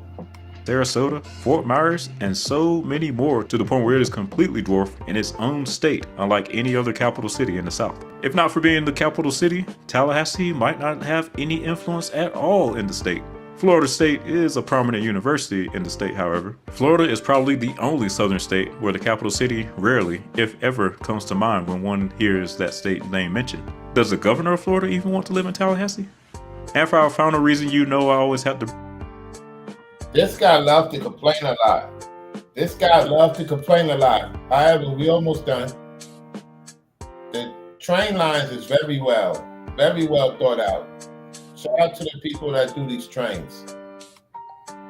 Sarasota, Fort Myers, and so many more, to the point where it is completely dwarfed in its own state, unlike any other capital city in the South. If not for being the capital city, Tallahassee might not have any influence at all in the state. Florida State is a prominent university in the state, however. Florida is probably the only southern state where the capital city rarely, if ever, comes to mind when one hears that state name mentioned. Does the governor of Florida even want to live in Tallahassee? And for our final reason, you know I always have to... This guy loves to complain a lot. However, we almost done. The train lines is very well thought out. Shout out to the people that do these trains.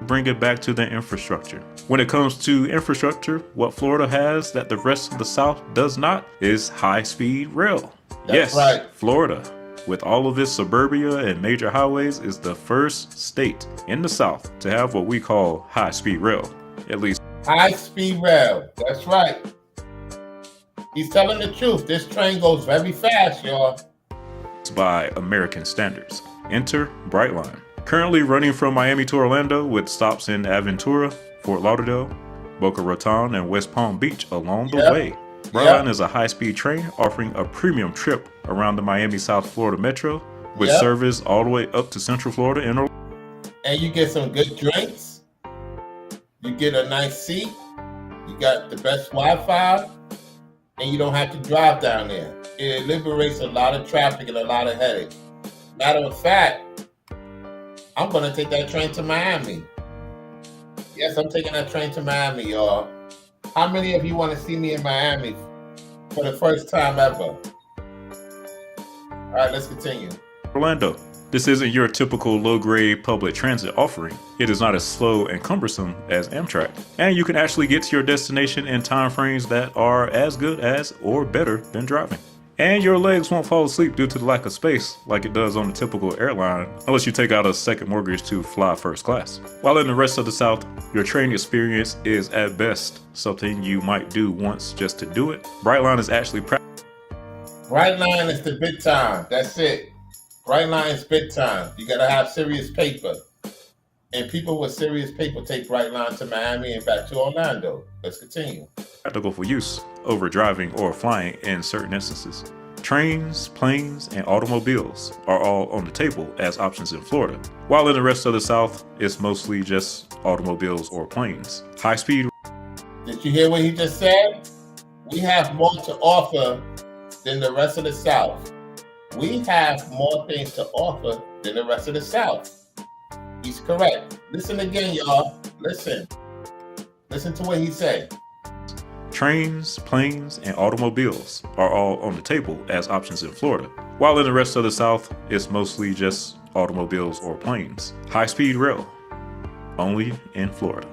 Bring it back to the infrastructure. When it comes to infrastructure, what Florida has that the rest of the South does not is high-speed rail. That's yes, right. Florida, with all of its suburbia and major highways, is the first state in the South to have what we call high-speed rail, at least. High-speed rail, that's right. He's telling the truth. This train goes very fast, y'all. By American standards. Enter Brightline. Currently running from Miami to Orlando with stops in Aventura, Fort Lauderdale, Boca Raton, and West Palm Beach along the way. Ballon is a high-speed train offering a premium trip around the Miami South Florida Metro with service all the way up to Central Florida and Orlando. And you get some good drinks. You get a nice seat. You got the best Wi-Fi. And you don't have to drive down there. It liberates a lot of traffic and a lot of headache. Matter of fact, I'm going to take that train to Miami. Yes, I'm taking that train to Miami, y'all. How many of you want to see me in Miami for the first time ever? All right, let's continue. Orlando. This isn't your typical low-grade public transit offering. It is not as slow and cumbersome as Amtrak, and you can actually get to your destination in time frames that are as good as or better than driving. And your legs won't fall asleep due to the lack of space like it does on a typical airline, unless you take out a second mortgage to fly first class. While in the rest of the South, your train experience is at best something you might do once just to do it. Brightline is actually Bright line is the big time. That's it. Bright line is big time. You gotta have serious paper. And people with serious paper take Bright line to Miami and back to Orlando. Let's continue. Practical for use over driving or flying in certain instances. Trains, planes, and automobiles are all on the table as options in Florida, while in the rest of the South, it's mostly just automobiles or planes. High-speed. Did you hear what he just said? We have more to offer than the rest of the South. We have more things to offer than the rest of the South. He's correct. Listen again, y'all. Listen. Listen to what he said. Trains, planes, and automobiles are all on the table as options in Florida, while in the rest of the South, it's mostly just automobiles or planes. High-speed rail, only in Florida.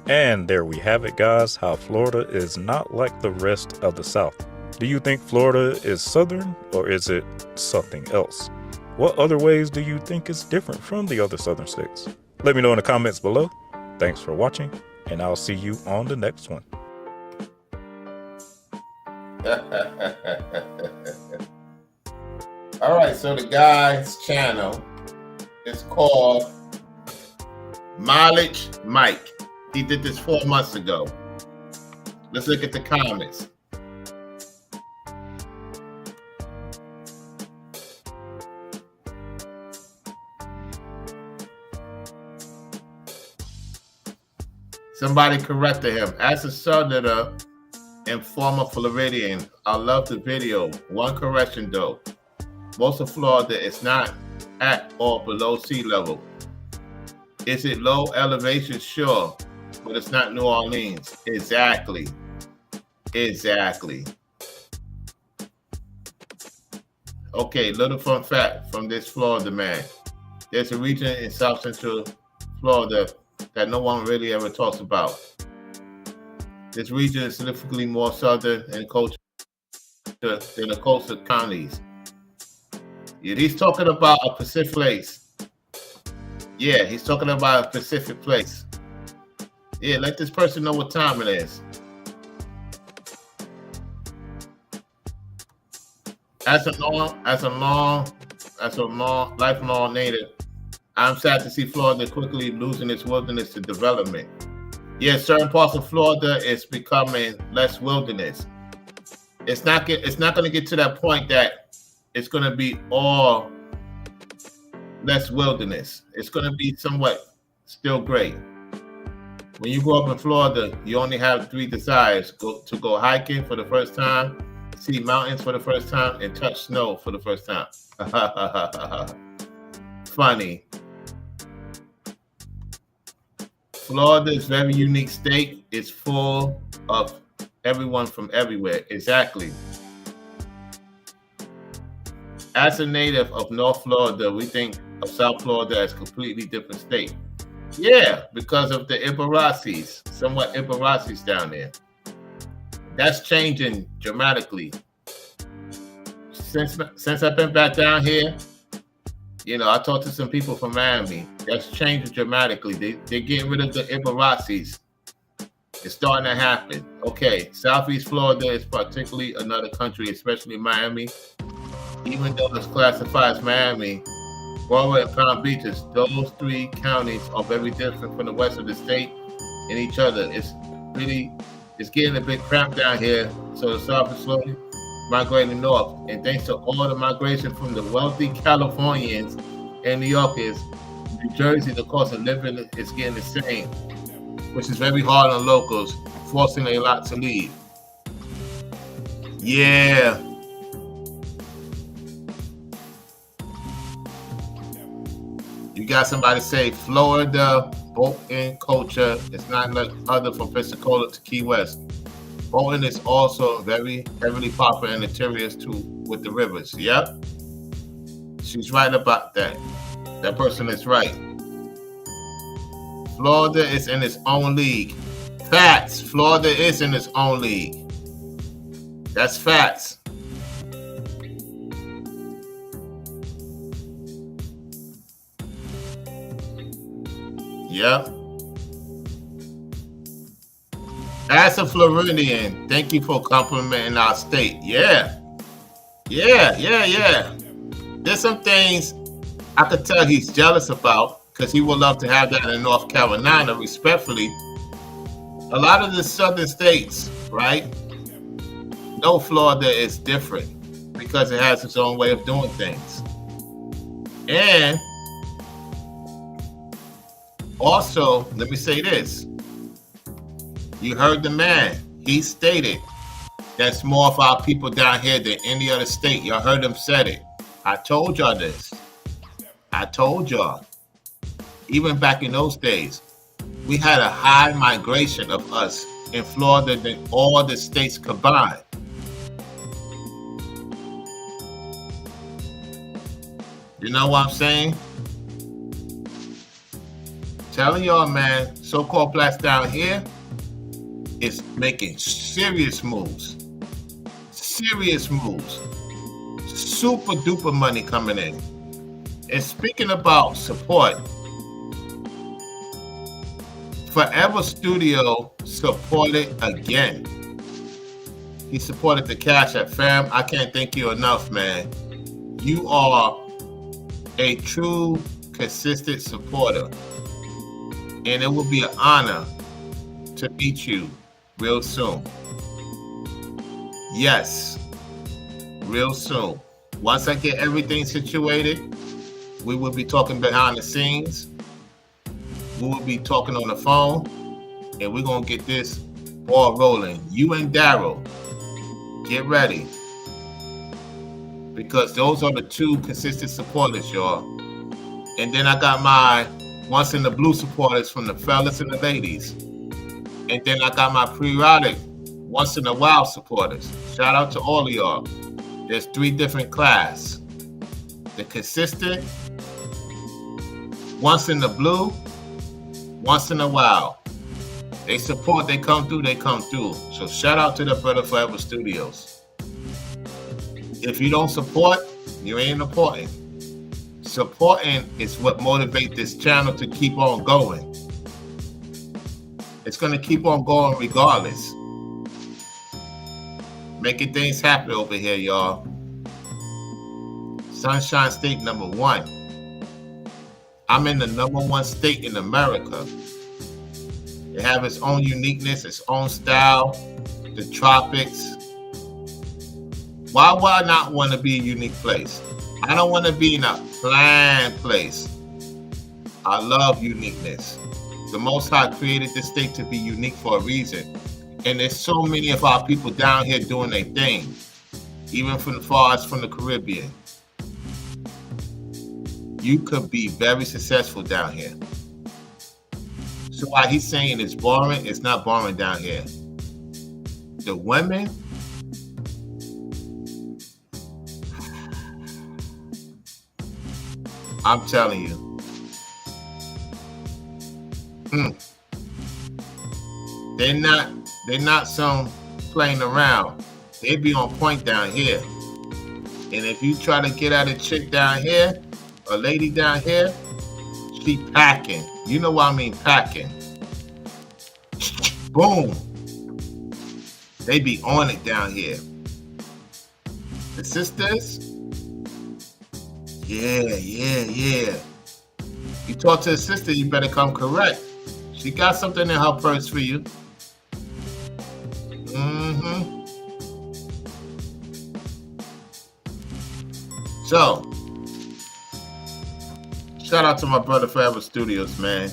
And there we have it, guys, how Florida is not like the rest of the South. Do you think Florida is Southern, or is it something else? What other ways do you think is different from the other Southern states? Let me know in the comments below. Thanks for watching, and I'll see you on the next one. All right, so the guy's channel is called Mileage Mike. He did this 4 months ago. Let's look at the comments. Somebody corrected him. As a southerner and former Floridian, I love the video. One correction though. Most of Florida is not at or below sea level. Is it low elevation? Sure, but it's not New Orleans. Exactly. Exactly. Okay, little fun fact from this Florida man. There's a region in South Central Florida that no one really ever talks about. This region is significantly more southern in culture than the coastal counties. Yeah, he's talking about a Pacific place. Yeah, he's talking about a Pacific place. Yeah, let this person know what time it is. As a lifelong native, I'm sad to see Florida quickly losing its wilderness to development. Yeah, certain parts of Florida is becoming less wilderness. It's not going to get to that point that it's going to be all less wilderness. It's going to be somewhat still great. When you grow up in Florida, you only have 3 desires: to go hiking for the first time, see mountains for the first time, and touch snow for the first time. Funny. Florida is a very unique state. It's full of everyone from everywhere. Exactly. As a native of North Florida, we think of South Florida as a completely different state. Yeah, because of the Ibaracis, somewhat Ibaracis down there. That's changing dramatically. Since I've been back down here, you know, I talked to some people from Miami. That's changed dramatically. They're getting rid of the Ibaracis. It's starting to happen. Okay, Southeast Florida is particularly another country, especially Miami. Even though it's classified as Miami, Florida and Palm Beaches, those 3 counties are very different from the west of the state and each other. It's getting a bit cramped down here, so the South is slowly migrating north. And thanks to all the migration from the wealthy Californians and New Yorkers, New Jersey, the cost of living is getting the same, which is very hard on locals, forcing a lot to leave. Yeah. You got somebody say Florida, boating culture is not like other from Pensacola to Key West. Boating is also very heavily popular in the interiors too with the rivers. Yep. She's right about that. That person is right. Florida is in its own league. Facts. Florida is in its own league. That's facts. Yep. As a Floridian, thank you for complimenting our state. Yeah. Yeah. There's some things I could tell he's jealous about because he would love to have that in North Carolina, respectfully. A lot of the southern states, right? No, Florida is different because it has its own way of doing things. And also, let me say this. You heard the man. He stated that's more of our people down here than any other state. Y'all heard him said it. I told y'all this. I told y'all. Even back in those days, we had a high migration of us in Florida than all the states combined. You know what I'm saying? Telling y'all, man, so-called blacks down here is making serious moves. Serious moves. Super duper money coming in. And speaking about support, Forever Studio supported again. He supported the Cash App fam. I can't thank you enough, man. You are a true, consistent supporter. And it will be an honor to meet you real soon. Yes, real soon. Once I get everything situated, we will be talking behind the scenes. We will be talking on the phone, and we're going to get this ball rolling. You and Daryl, get ready. Because those are the two consistent supporters, y'all. And then I got my once in the blue supporters from the fellas and the ladies. And then I got my periodic once in a while supporters. Shout out to all of y'all. There's 3 different classes. The consistent, once in the blue, once in a while. They support, they come through, they come through. So shout out to the Brother Forever Studios. If you don't support, you ain't important. Supporting is what motivates this channel to keep on going. It's going to keep on going regardless. Making things happen over here, y'all. Sunshine State #1. I'm in the #1 state in America. It have its own uniqueness, its own style, the tropics. Why would I not want to be a unique place? I don't want to be in a planned place. I love uniqueness. The Most High created this state to be unique for a reason. And there's so many of our people down here doing their thing, even from the far as from the Caribbean. You could be very successful down here. So while he's saying it's boring, it's not boring down here. The women, I'm telling you. They're not some playing around. They be on point down here. And if you try to get at a chick down here, a lady down here, she packing. You know what I mean, packing. Boom. They be on it down here. The sisters, yeah. You talk to a sister, you better come correct. She got something in her purse for you. So, shout out to my Brother Forever Studios, man.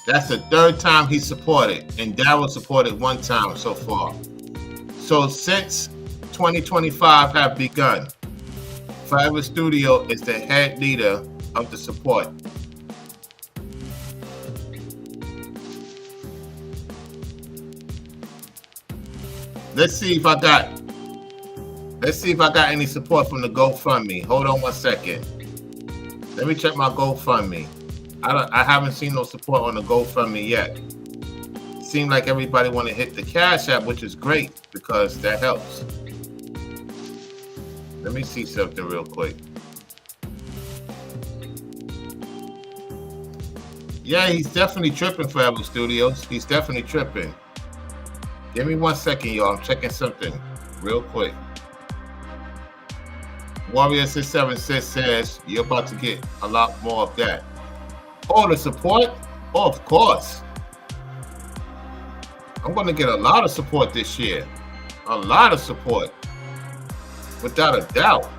That's the 3rd time he supported, and Daryl supported 1 time so far. So since 2025 have begun, Forever Studio is the head leader of the support. Let's see if I got any support from the GoFundMe. Hold on 1 second. Let me check my GoFundMe. I haven't seen no support on the GoFundMe yet. Seems like everybody want to hit the Cash App, which is great because that helps. Let me see something real quick. Yeah, he's definitely tripping, Forever Studios. He's definitely tripping. Give me 1 second, y'all. I'm checking something real quick. Warrior 676 says you're about to get a lot more of that. Oh, the support? Oh, of course. I'm going to get a lot of support this year. A lot of support. Without a doubt.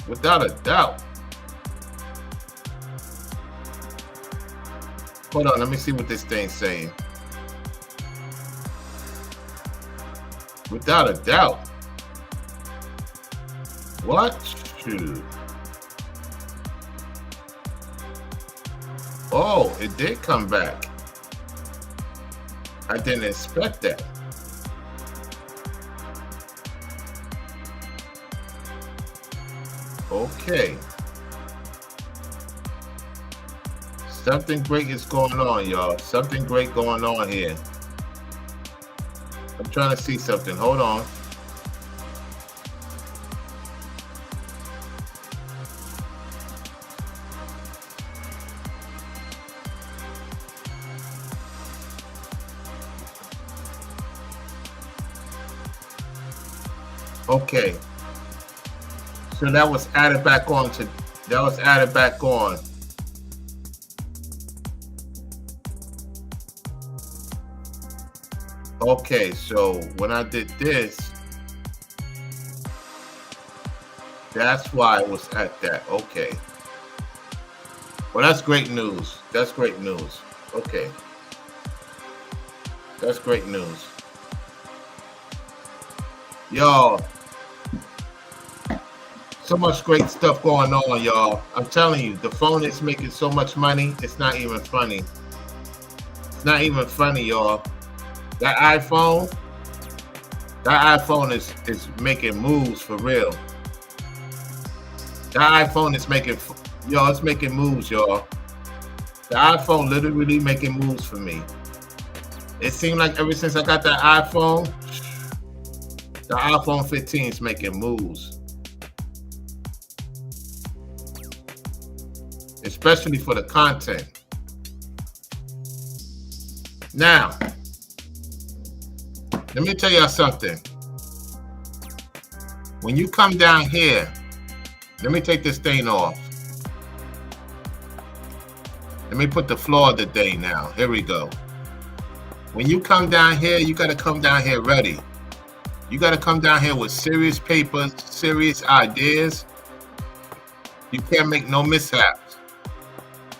Without a doubt. Hold on, let me see what this thing's saying. Without a doubt. What? Shoot. Oh, it did come back. I didn't expect that. Okay. Something great is going on, y'all. Something great going on here. I'm trying to see something. Hold on. Okay. So that was added back on to Okay, so when I did this, that's why it was at that. Okay. Well, that's great news. That's great news. Okay. That's great news. Y'all, so much great stuff going on, y'all. I'm telling you, the phone is making so much money, it's not even funny. It's not even funny, y'all. That iPhone is making moves for real. That iPhone is making, y'all, it's making moves, y'all. The iPhone literally making moves for me. It seemed like ever since I got that iPhone, the iPhone 15 is making moves. Especially for the content. Now, let me tell y'all something. When you come down here, let me take this thing off. Let me put the floor of the day now. Here we go. When you come down here, you got to come down here ready. You got to come down here with serious papers, serious ideas. You can't make no mishaps.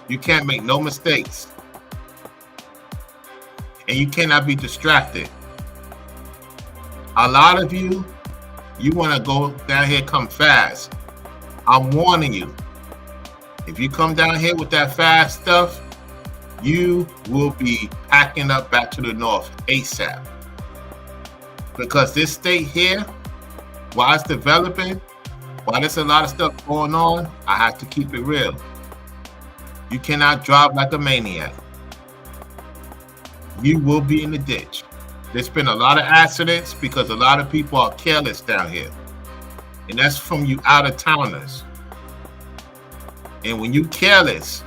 You can't make no mistakes. And you cannot be distracted. A lot of you, you want to go down here, come fast. I'm warning you. If you come down here with that fast stuff, you will be packing up back to the north ASAP. Because this state here, while it's developing, while there's a lot of stuff going on, I have to keep it real. You cannot drive like a maniac. You will be in the ditch. There's been a lot of accidents because a lot of people are careless down here. And that's from you out-of-towners. And when you careless,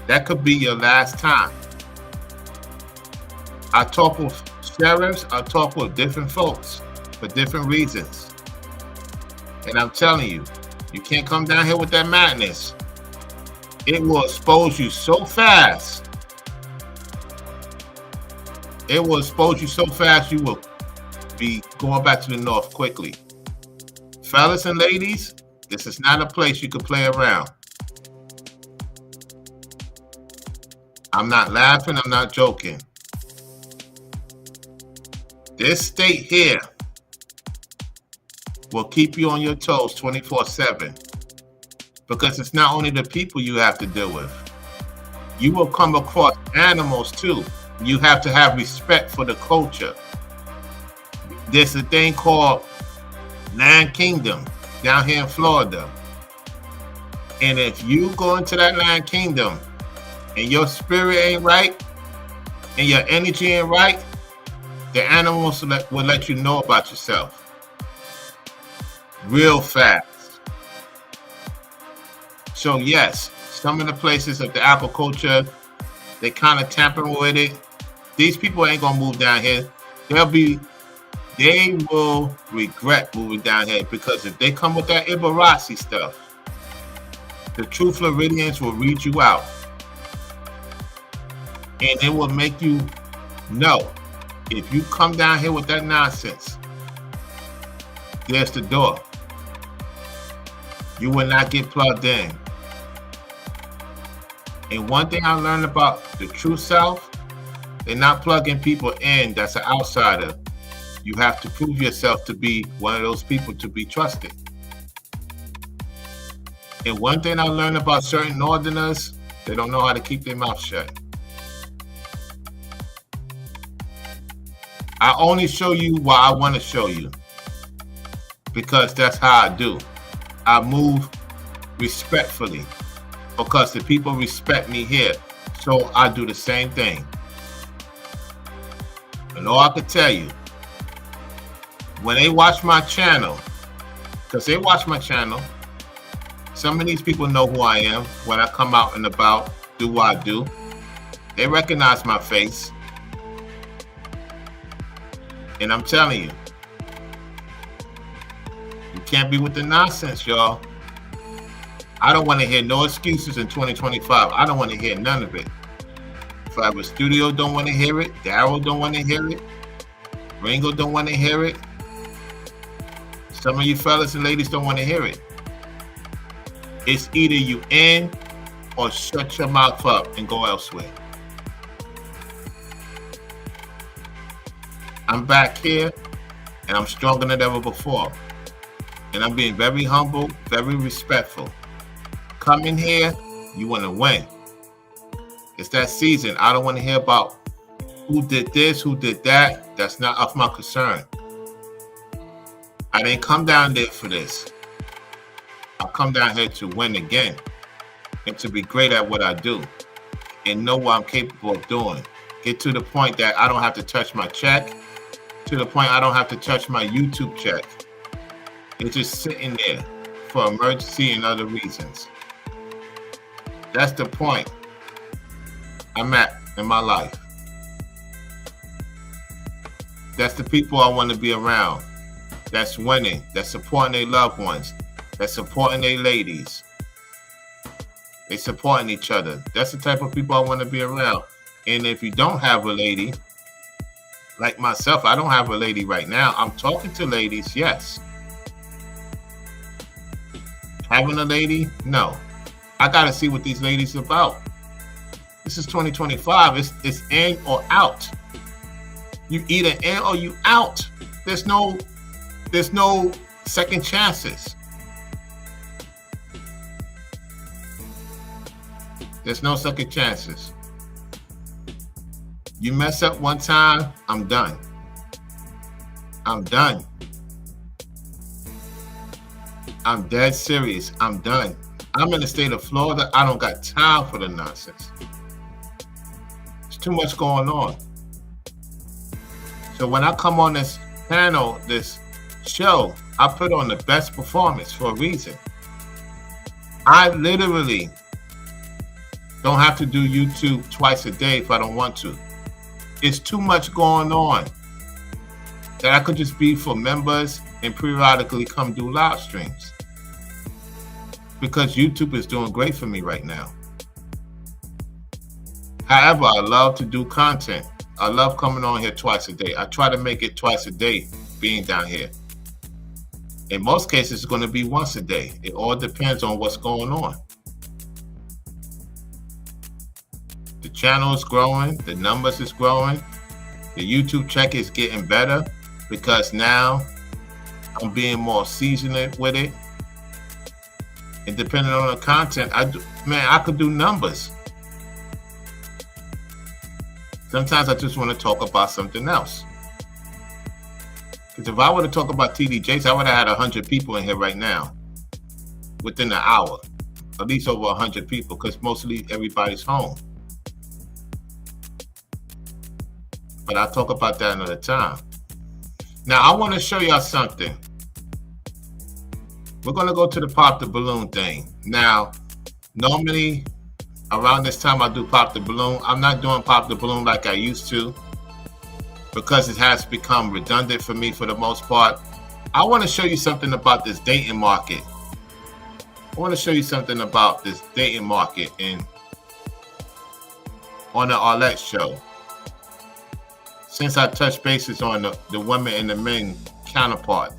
that could be your last time. I talk with sheriffs, I talk with different folks for different reasons. And I'm telling you, you can't come down here with that madness. It will expose you so fast. It will expose you so fast you will be going back to the north quickly. Fellas and ladies, this is not a place you can play around. I'm not laughing, I'm not joking. This state here will keep you on your toes 24/7 because it's not only the people you have to deal with. You will come across animals too. You have to have respect for the culture. There's a thing called Land Kingdom down here in Florida. And if you go into that Land Kingdom and your spirit ain't right and your energy ain't right, the animals will let you know about yourself real fast. So yes, some of the places of the aquaculture, they kind of tampering with it. These people ain't gonna move down here. They'll be they will regret moving down here, because if they come with that Ibarasi stuff, the true Floridians will read you out. And it will make you know, if you come down here with that nonsense, there's the door. You will not get plugged in. And one thing I learned about the true South, they're not plugging people in that's an outsider. You have to prove yourself to be one of those people to be trusted. And one thing I learned about certain Northerners, they don't know how to keep their mouth shut. I only show you what I want to show you, because that's how I do. I move respectfully because the people respect me here. So I do the same thing. And all I can tell you, when they watch my channel, because they watch my channel, some of these people know who I am when I come out and about, do what I do. They recognize my face. And I'm telling you, you can't be with the nonsense, y'all. I don't want to hear no excuses in 2025. I don't want to hear none of it. Fiverr Studio don't want to hear it. Daryl don't want to hear it. Ringo don't want to hear it. Some of you fellas and ladies don't want to hear it. It's either you in or shut your mouth up and go elsewhere. I'm back here and I'm stronger than ever before. And I'm being very humble, very respectful. Come in here, you want to win. It's that season. I don't want to hear about who did this, who did that. That's not of my concern. I didn't come down there for this. I come down here to win again and to be great at what I do and know what I'm capable of doing. Get to the point that I don't have to touch my check, to the point I don't have to touch my YouTube check. It's just sitting there for emergency and other reasons. That's the point I'm at in my life. That's the people I want to be around. That's winning, that's supporting their loved ones, that's supporting their ladies. They supporting each other. That's the type of people I want to be around. And if you don't have a lady, like myself, I don't have a lady right now. I'm talking to ladies, yes. Having a lady, no. I gotta see what these ladies are about. This is 2025. It's in or out. You either in or you out. There's no second chances. There's no second chances. You mess up one time, I'm done. I'm done. I'm dead serious. I'm done. I'm in the state of Florida. I don't got time for the nonsense. There's too much going on. So when I come on this panel, this show, I put on the best performance for a reason. I literally don't have to do YouTube twice a day if I don't want to. It's too much going on that I could just be for members and periodically come do live streams. Because YouTube is doing great for me right now. However, I love to do content. I love coming on here twice a day. I try to make it twice a day being down here. In most cases, it's going to be once a day. It all depends on what's going on. The channel is growing. The numbers is growing. The YouTube check is getting better because now I'm being more seasoned with it. And depending on the content, I could do numbers. Sometimes I just want to talk about something else. Because if I were to talk about TD Jakes, I would have had 100 people in here right now within an hour. At least over 100 people, because mostly everybody's home. But I'll talk about that another time. Now, I want to show y'all something. We're going to go to the Pop the Balloon thing. Now, normally, around this time I do Pop the Balloon. I'm not doing Pop the Balloon like I used to. because it has become redundant for me for the most part. I want to show you something about this dating market. On the Arlette show. Since I touched bases on the women and the men counterpart,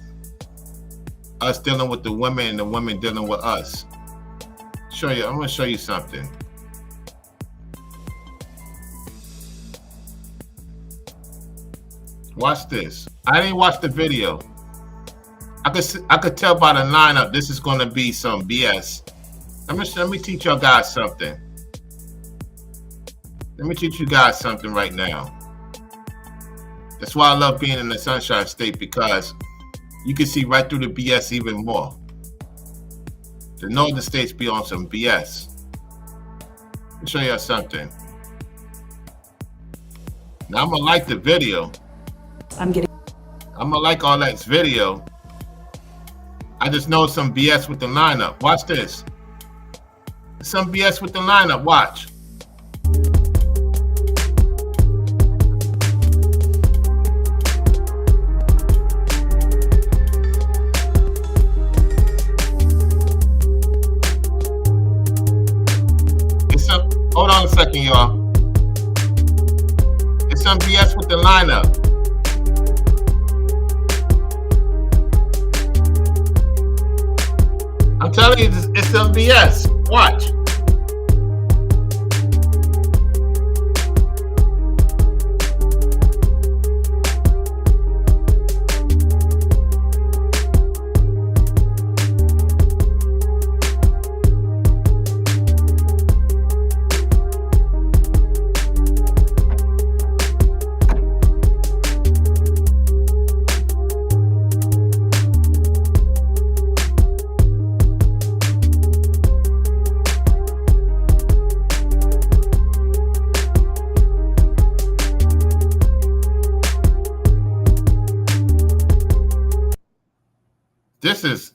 us dealing with the women and the women dealing with us. I'm gonna show you something. Watch this. I didn't watch the video. I could tell by the lineup this is gonna be some BS. Let me teach y'all guys something. Let me teach you guys something right now. That's why I love being in the Sunshine State, because you can see right through the BS even more. The northern states be on some BS. Let me show y'all something. Now I'm gonna like the video. I'm gonna like Arlette's video. I just know some BS with the lineup. Watch this. Some BS with the lineup. Watch. Hold on a second, y'all. It's some BS with the lineup. I'm telling you, it's some BS. Watch.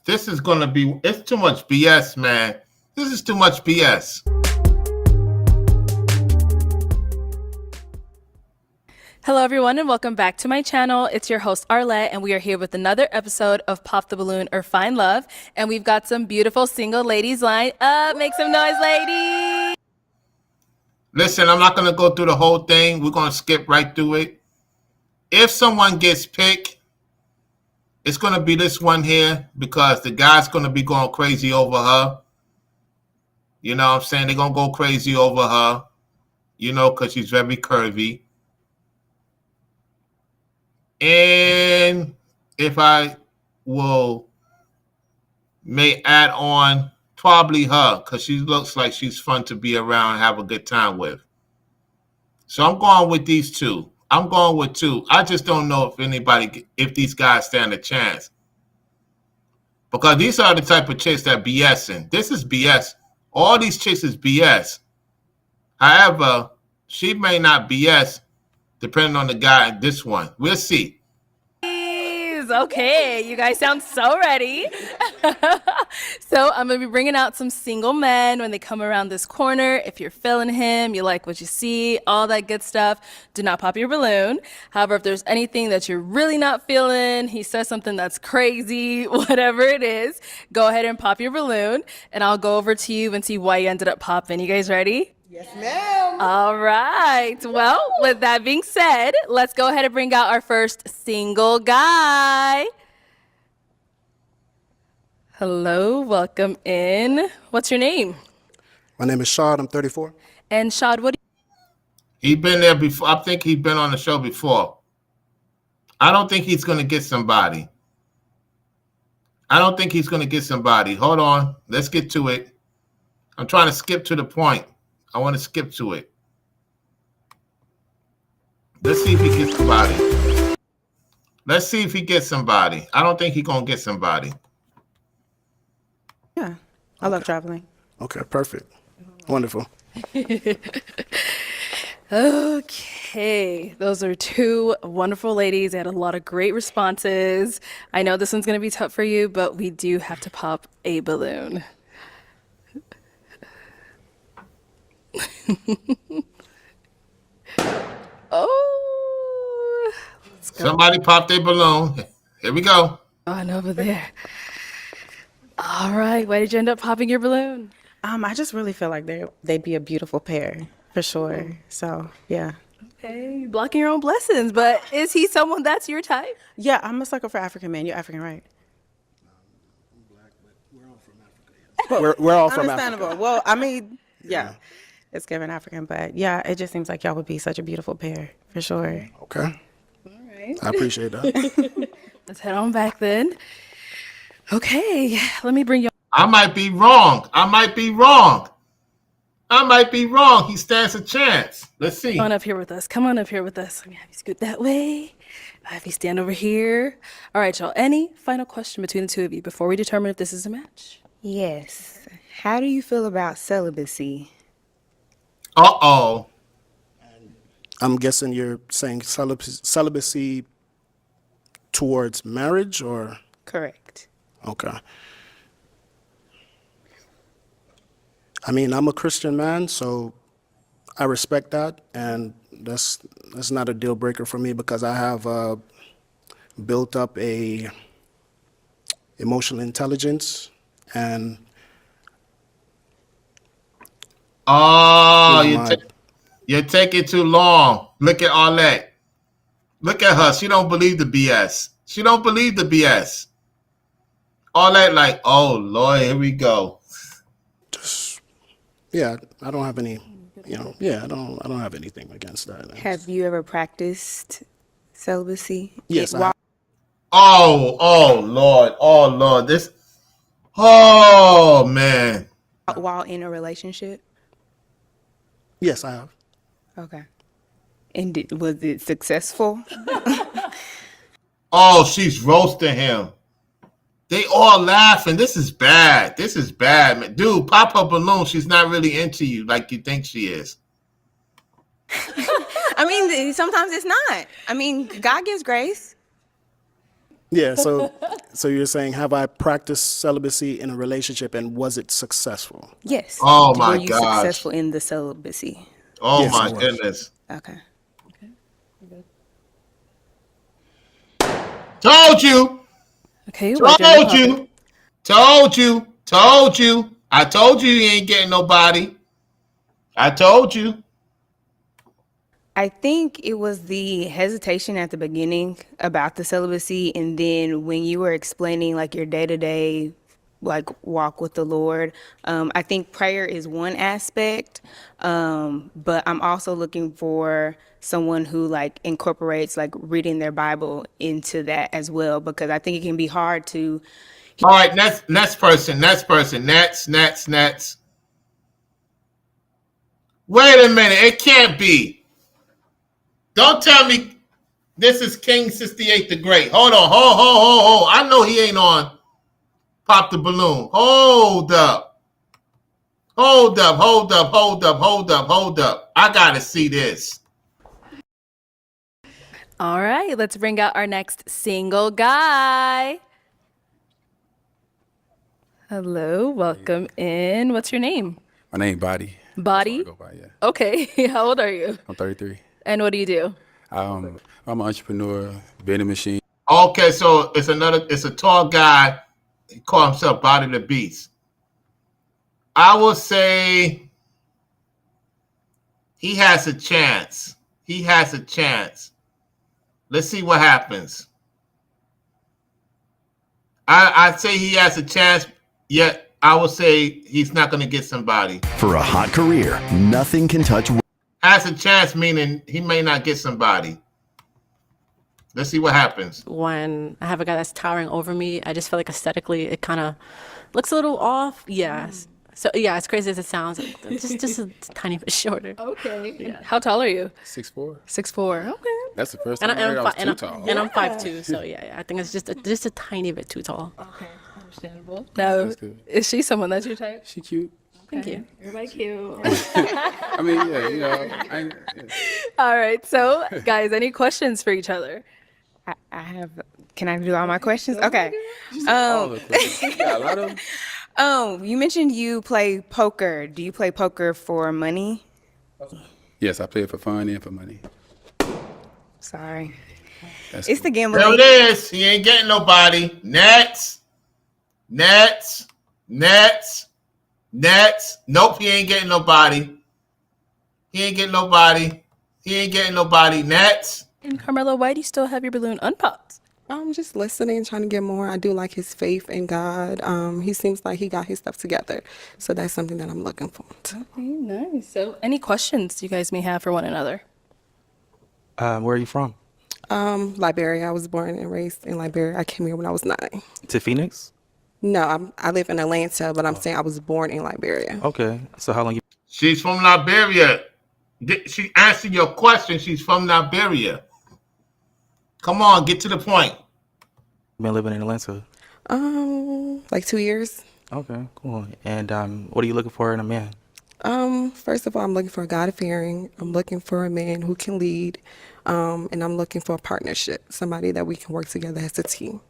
This is gonna be, it's too much BS, man. This is too much BS. Hello, everyone, and welcome back to my channel. It's your host, Arlette, and we are here with another episode of Pop the Balloon or Find Love. And we've got some beautiful single ladies lined up. Make some noise, ladies. Listen, I'm not gonna go through the whole thing. We're gonna skip right through it. If someone gets picked, it's going to be this one here, because the guy's going to be going crazy over her. You know what I'm saying? They're going to go crazy over her, you know, because she's very curvy. And if I may add on probably her, because she looks like she's fun to be around and have a good time with. So I'm going with these two. I'm going with two. I just don't know if these guys stand a chance. Because these are the type of chicks that BSing. This is BS. All these chicks is BS. However, she may not BS depending on the guy in this one. We'll see. Okay, you guys sound so ready. So I'm going to be bringing out some single men when they come around this corner. If you're feeling him, you like what you see, all that good stuff, do not pop your balloon. However, if there's anything that you're really not feeling, he says something that's crazy, whatever it is, go ahead and pop your balloon, and I'll go over to you and see why you ended up popping. You guys ready? Yes, ma'am. All right. Well, with that being said, let's go ahead and bring out our first single guy. Hello, welcome in. What's your name? My name is Shad. I'm 34. And Shad, what do He's been there before. I think he's been on the show before. I don't think he's going to get somebody. Hold on. Let's get to it. I'm trying to skip to the point. I want to skip to it. Let's see if he gets somebody. I don't think he's going to get somebody. Yeah, I love traveling. Okay, perfect. Wonderful. Okay, those are two wonderful ladies. They had a lot of great responses. I know this one's going to be tough for you, but we do have to pop a balloon. Oh, Somebody pop their balloon. Here we go. On over there. All right. Why did you end up popping your balloon? I just really feel like they'd be a beautiful pair for sure. So yeah. Okay, you're blocking your own blessings, but is he someone that's your type? Yeah, I'm a sucker for African men. You're African, right? We're all from Understandable. Africa. Well, I mean, yeah, it's given African, but yeah, it just seems like y'all would be such a beautiful pair for sure. Okay. All right. I appreciate that. Let's head on back then. Okay, let me bring you. I might be wrong. I might be wrong. I might be wrong. He stands a chance. Let's see. Come on up here with us. Come on up here with us. Let me have you scoot that way. I have you stand over here. All right, y'all. Any final question between the two of you before we determine if this is a match? Yes. How do you feel about celibacy? Uh-oh. I'm guessing you're saying celibacy towards marriage or? Correct. Okay. I mean, I'm a Christian man, so I respect that, and that's not a deal breaker for me because I have built up a emotional intelligence and Oh, you know, you're taking too long. Look at Arlette. Look at her. She don't believe the BS. She don't believe the BS. Arlette like, oh, Lord, here we go. yeah, I don't have any, I don't have anything against that. Have you ever practiced celibacy? Yes, I While, Oh, Lord. Oh, Lord. This, oh, man. while in a relationship? Yes, I have. Okay. And was it successful? Oh, she's roasting him. They all laughing. This is bad. This is bad, man. Dude, pop her balloon. She's not really into you like you think she is. I mean, sometimes it's not. I mean, God gives grace. Yeah, so you're saying, have I practiced celibacy in a relationship and was it successful? Yes. Oh, my Were you gosh. successful in the celibacy? Oh, Yes, my I was. goodness. Okay. Told you. Okay, why did you end up Told popping? you. Told you. Told you. I told you you ain't getting nobody. I told you. I think it was the hesitation at the beginning about the celibacy, and then when you were explaining like your day-to-day like walk with the Lord, I think prayer is one aspect, but I'm also looking for someone who like incorporates like reading their Bible into that as well, because I think it can be hard to. All right, next person. Nets. Wait a minute. It can't be. Don't tell me this is King 68 the Great. Hold on. Hold. I know he ain't on Pop the Balloon. Hold up. I gotta see this. All right, let's bring out our next single guy. Hello, welcome in. What's your name? My name Body. Body? Go by, yeah. Okay, how old are you? I'm 33. And what do you do? I'm an entrepreneur, vending machine. Okay, so it's a tall guy. He call himself Body the Beast. I will say he has a chance. Let's see what happens. I'd say he has a chance, yet I will say he's not going to get somebody. For a hot career, nothing can touch. Has a chance, meaning he may not get somebody. Let's see what happens. When I have a guy that's towering over me, I just feel like aesthetically it kind of looks a little off. Yes. So yeah, as crazy as it sounds, just a tiny bit shorter. Okay. Yeah. How tall are you? 6'4". 6'4". Okay. That's the first And, time I heard I was too tall. and I'm 5'2", so yeah, I think it's just a tiny bit too tall. Okay, understandable. Now, That's good. is she someone that's your type? She cute. Thank you. Everybody cute. I mean, yeah, yeah. All right, so guys, any questions for each other? I have. Can I do all my questions? Okay. All the questions. Yeah, a lot of them. You mentioned you play poker. Do you play poker for money? Yes, I play it for fun and for money. Sorry. It's the There gambling. it is. He ain't getting nobody. Nets. Nope, he ain't getting nobody. Nets. And Carmelo, why do you still have your balloon unpopped? I'm just listening, trying to get more. I do like his faith in God. He seems like he got his stuff together. So that's something that I'm looking for. Okay, nice. So, any questions you guys may have for one another? Where are you from? Liberia. I was born and raised in Liberia. I came here when I was 9. To Phoenix? No, I live in Atlanta, but I'm saying I was born in Liberia. Okay. So how long you She's from Liberia. She answered your question. She's from Liberia. Come on, get to the point. been living in Atlanta? Like 2 years. Okay, cool. And what are you looking for in a man? First of all, I'm looking for a God-fearing. I'm looking for a man who can lead, and I'm looking for a partnership, somebody that we can work together as a team.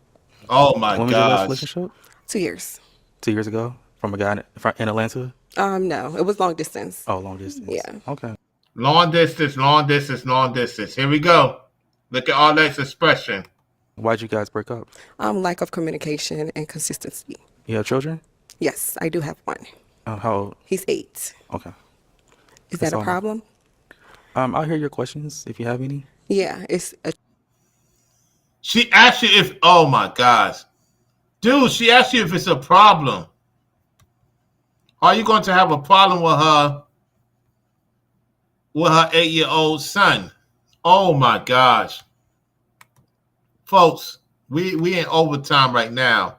Oh my When was your last gosh. relationship? 2 years. 2 years ago? From a guy in Atlanta? No, it was long distance. Oh, long distance. Yeah. Okay. Long distance. Here we go. Look at Arlette's expression. Why'd you guys break up? Lack of communication and consistency. You have children? Yes, I do have one. How old? He's 8. Okay. Is That's that a all. problem? I'll hear your questions if you have any. Yeah, it's a She asked you if, oh my gosh. Dude, she asked you if it's a problem. Are you going to have a problem with her 8-year-old son? Oh my gosh. Folks, we in overtime right now.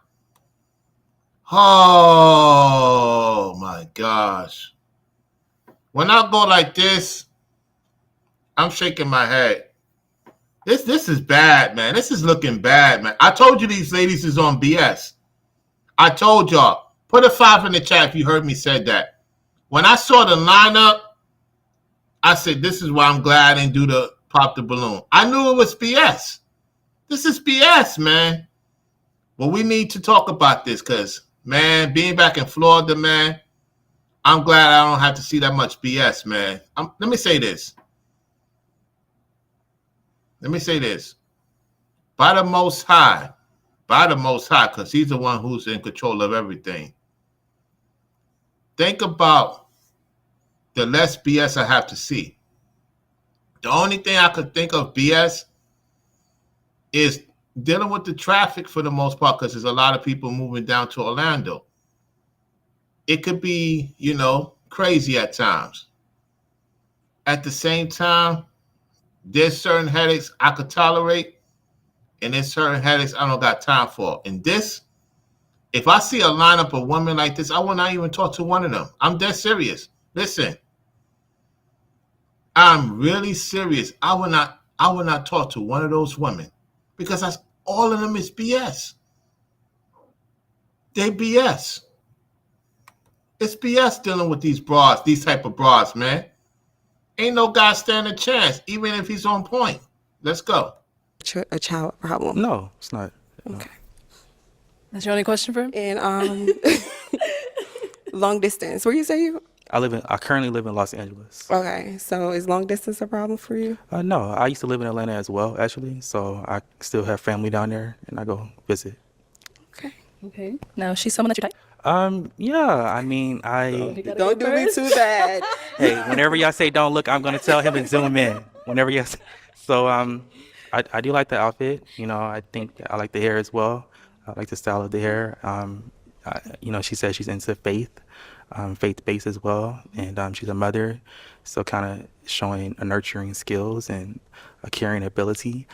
Oh my gosh. When I go like this, I'm shaking my head. This is bad, man. This is looking bad, man. I told you these ladies is on BS. I told y'all. Put a 5 in the chat if you heard me say that. When I saw the lineup, I said, this is why I'm glad I didn't do the pop the balloon. I knew it was BS. This is BS, man. Well, we need to talk about this because, man, being back in Florida, man, I'm glad I don't have to see that much BS, man. Let me say this. By the Most High, because he's the one who's in control of everything. Think about the less BS I have to see. The only thing I could think of BS is dealing with the traffic for the most part, because there's a lot of people moving down to Orlando. It could be, crazy at times. At the same time, there's certain headaches I could tolerate, and there's certain headaches I don't got time for. And this, if I see a lineup of women like this, I will not even talk to one of them. I'm dead serious. Listen, I'm really serious. I will not talk to one of those women because all of them is BS. They BS. It's BS dealing with these bras, these type of bras, man. Ain't no guy stand a chance, even if he's on point. Let's go. a child problem. No, it's not. Okay. That's your only question for him? And long distance. Where you say you? I currently live in Los Angeles. Okay, so is long distance a problem for you? No, I used to live in Atlanta as well, actually. So I still have family down there, and I go visit. Okay. Now, is she someone that you type? Yeah. I mean, Don't do me too bad. Hey, whenever y'all say don't look, I'm gonna tell him to zoom in. Whenever y'all say, so I do like the outfit. I think I like the hair as well. I like the style of the hair. She says she's into faith-based as well, and she's a mother, so kind of showing a nurturing skills and a caring ability.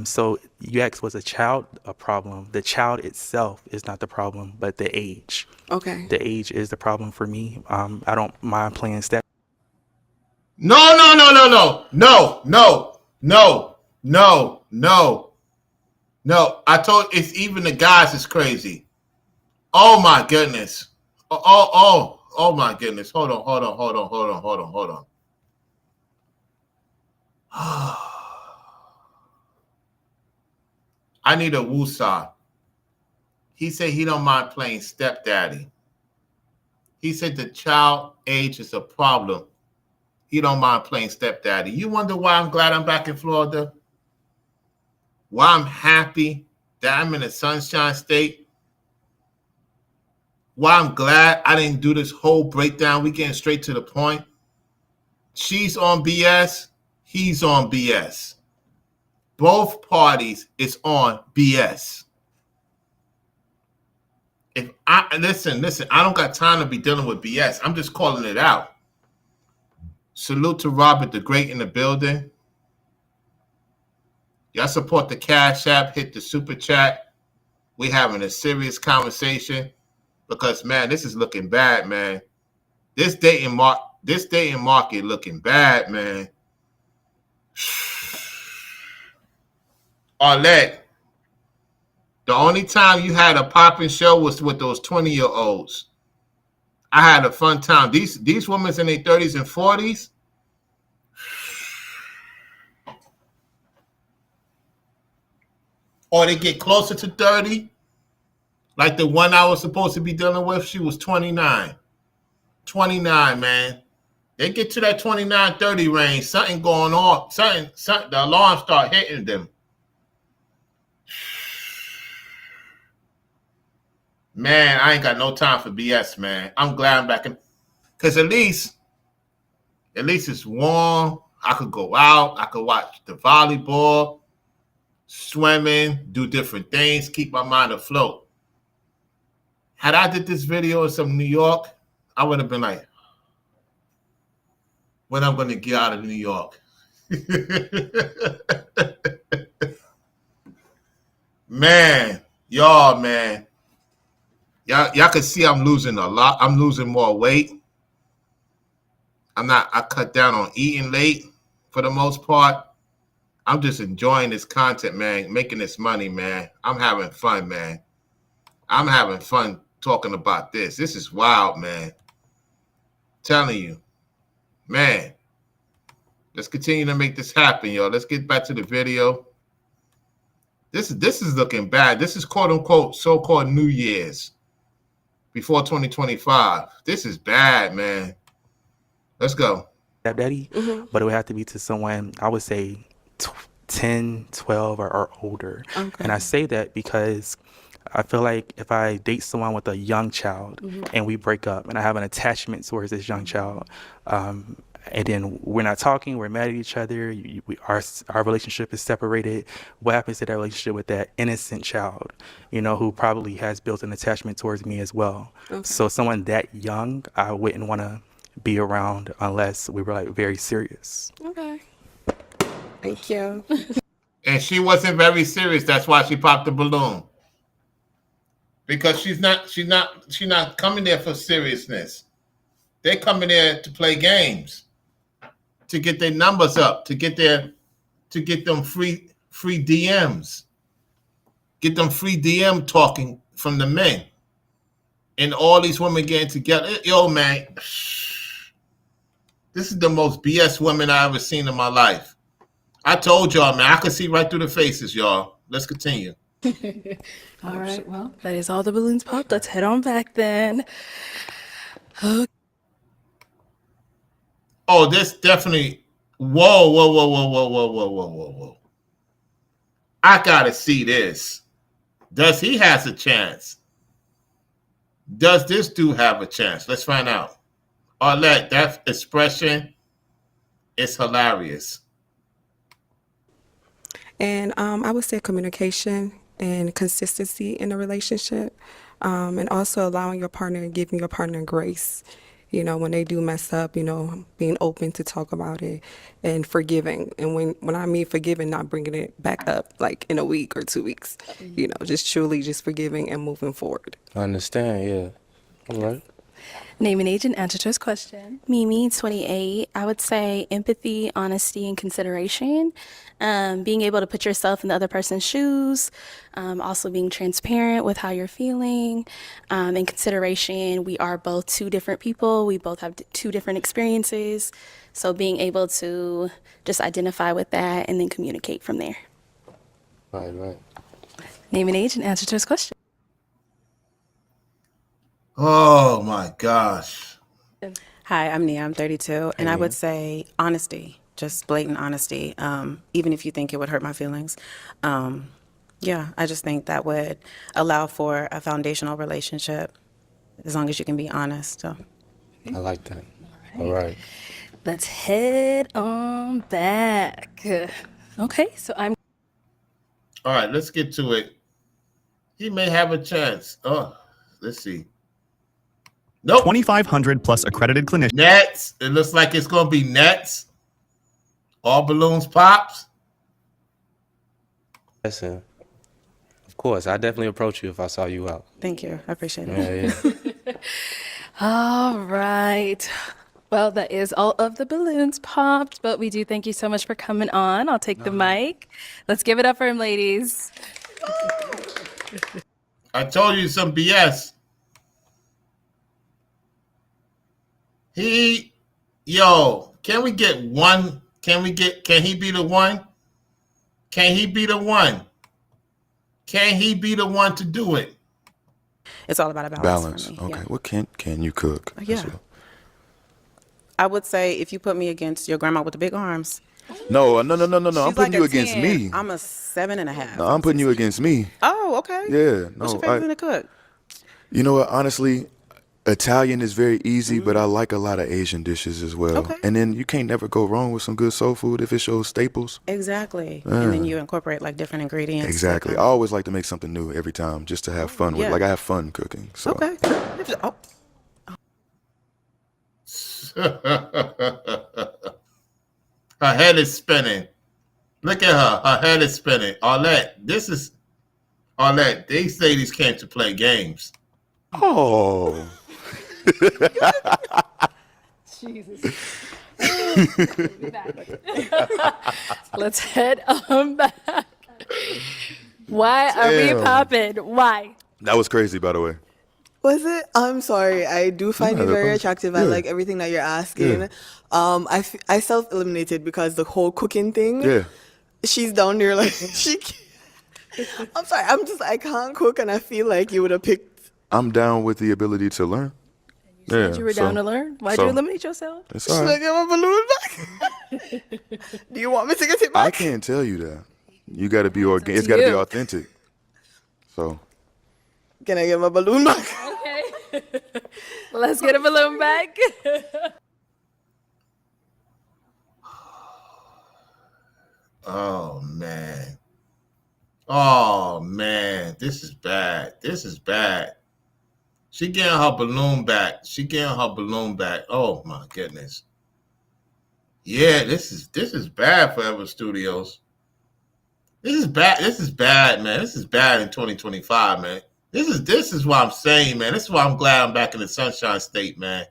So you asked, was a child a problem? The child itself is not the problem, but the age. Okay. The age is the problem for me. I don't mind playing step. No. I told it's even the guys is crazy. Oh my goodness. Oh my goodness. Hold on. I need a woosah. He said he don't mind playing stepdaddy. He said the child age is a problem. He don't mind playing stepdaddy. You wonder why I'm glad I'm back in Florida? Why I'm happy that I'm in a sunshine state. Why I'm glad I didn't do this whole breakdown. We getting straight to the point. She's on BS. He's on BS. Both parties is on BS. If I listen, I don't got time to be dealing with BS. I'm just calling it out. Salute to Robert the Great in the building. Y'all support the Cash App, hit the super chat. We having a serious conversation because man, this is looking bad, man. This dating market looking bad, man. Arlette, the only time you had a popping show was with those 20-year-olds. I had a fun time. These women in their 30s and 40s. Or they get closer to 30. Like the one I was supposed to be dealing with, she was 29. 29, man. They get to that 29, 30 range, something going on. Something, the alarm start hitting them. Man, I ain't got no time for BS, man. I'm glad I'm back in. Because at least it's warm. I could go out. I could watch the volleyball, swimming, do different things, keep my mind afloat. Had I did this video in some New York, I would have been like, when I'm going to get out of New York. Man, y'all can see I'm losing a lot. I'm losing more weight. I cut down on eating late for the most part. I'm just enjoying this content, man, making this money, man. I'm having fun, man. I'm having fun talking about this. This is wild, man. Telling you, man. Let's continue to make this happen, yo. Let's get back to the video. This is looking bad. This is quote unquote so-called New Year's before 2025. This is bad, man. Let's go. Daddy, but it would have to be to someone, I would say 10, 12 or older. Okay. And I say that because I feel like if I date someone with a young child and we break up and I have an attachment towards this young child, and then we're not talking, we're mad at each other, our relationship is separated, what happens to that relationship with that innocent child, who probably has built an attachment towards me as well? Okay. So someone that young, I wouldn't want to be around unless we were like very serious. Okay. Thank you. And she wasn't very serious. That's why she popped the balloon. Because she's not coming there for seriousness. They're coming there to play games, to get their numbers up, to get them free DMs. Get them free DM talking from the men. And all these women getting together. Yo, man. This is the most BS women I ever seen in my life. I told y'all, man, I could see right through the faces, y'all. Let's continue. All right, well, that is all the balloons popped. Let's head on back then. Okay. Oh, this definitely. Whoa. I gotta see this. Does he has a chance? Does this dude have a chance? Let's find out. Arlette, that expression is hilarious. And I would say communication and consistency in the relationship, and also allowing your partner and giving your partner grace. When they do mess up, being open to talk about it and forgiving. And when I mean forgiving, not bringing it back up like in a week or 2 weeks, just truly just forgiving and moving forward. I understand, yeah. All right. Name and age and answer to his question. Mimi, 28. I would say empathy, honesty, and consideration. Being able to put yourself in the other person's shoes. Also being transparent with how you're feeling. And consideration, we are both two different people. We both have two different experiences. So being able to just identify with that and then communicate from there. Right. Name and age and answer to his question. Oh my gosh. Hi, I'm Nia. I'm 32, and I would say honesty. just blatant honesty, even if you think it would hurt my feelings. Yeah, I just think that would allow for a foundational relationship as long as you can be honest. So. I like that. All right. Let's head on back. Okay, so I'm. All right, let's get to it. He may have a chance. Oh, let's see. Nope. 2,500 plus accredited clinicians. Nets. It looks like it's going to be Nets. All balloons pops. Listen, of course, I definitely approach you if I saw you out. Thank you. I appreciate it. Yeah. All right. Well, that is all of the balloons popped, but we do thank you so much for coming on. I'll take the mic. Let's give it up for him, ladies. I told you some BS. Can we get one? Can he be the one? Can he be the one? Can he be the one to do it? It's all about a balance. For me. Okay. Yeah. What can you cook? Yeah. I would say if you put me against your grandma with the big arms. No. I'm She's putting like you a against 10. me. I'm a 7.5. No, I'm putting you against me. Oh, okay. Yeah. What's No. your favorite thing to cook? You know what? Honestly, Italian is very easy, but I like a lot of Asian dishes as well. Okay. And then you can't never go wrong with some good soul food if it's your staples. Exactly. And then you incorporate like different ingredients. Exactly. I always like to make something new every time just to have fun with it. Like I have fun cooking. So. Okay. Oh. Her head is spinning. Look at her. Her head is spinning. Arlette, these ladies came to play games. Oh. Jesus. Let's head on back. Why are we popping? Why? That was crazy, by the way. Was it? I'm sorry. I do find you very attractive. I like everything that you're asking. I self-eliminated because the whole cooking thing. Yeah. She's down there like I'm sorry. I can't cook, and I feel like you would have picked. I'm down with the ability to learn. You said you were down to learn. Why'd you eliminate yourself? It's Should all I right. get my balloon back? Do you want me to get it back? I can't tell you that. You got to be organic. It's got to be authentic. So. Can I get my balloon back? Okay. Let's get a balloon back. Oh man, this is bad. This is bad. She getting her balloon back. Oh my goodness. Yeah, this is bad for Ever Studios. This is bad. This is bad, man. This is bad in 2025, man. This is what I'm saying, man. This is why I'm glad I'm back in the Sunshine State, man.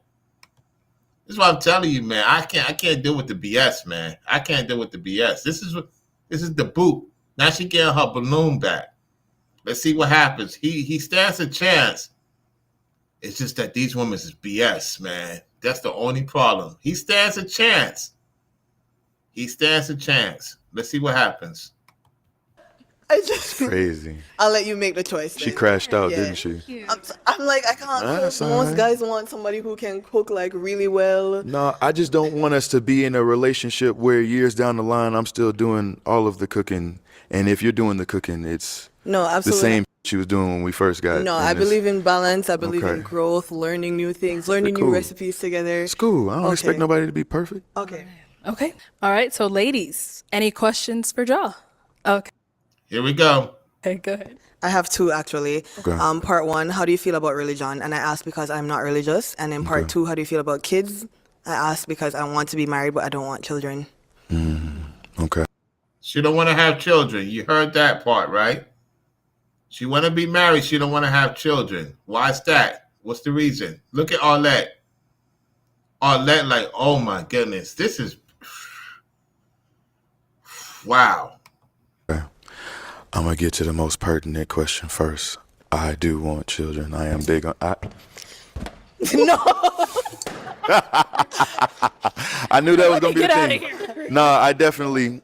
This is what I'm telling you, man. I can't deal with the BS, man. I can't deal with the BS. This is the boot. Now she getting her balloon back. Let's see what happens. He stands a chance. It's just that these women is BS, man. That's the only problem. He stands a chance. Let's see what happens. Crazy. I'll let you make the choice. She crashed out, didn't she? I'm like, I can't cook. That's all Most right. guys want somebody who can cook like really well. No, I just don't want us to be in a relationship where years down the line I'm still doing all of the cooking, and if you're doing the cooking, it's No, the absolutely. same she was doing when we first got. No, in I this. believe in balance. I believe in Okay. growth, learning new things, learning Cool. new recipes together. It's cool. I don't expect Okay. nobody to be perfect. Okay. Okay. All right. So, ladies, any questions for Ja? Okay. Here we go. Okay, go ahead. I have two actually. Okay. Part one, how do you feel about religion? And I ask because I'm not religious. And then part two, how do you feel about kids? I ask because I want to be married, but I don't want children. Okay. She don't want to have children. You heard that part, right? She want to be married. She don't want to have children. Why is that? What's the reason? Look at Arlette. Arlette, like, oh my goodness, this is wow. I'm gonna get to the most pertinent question first. I do want children. I am big on. No. I knew that was gonna be the Get outta thing. here. No, I definitely.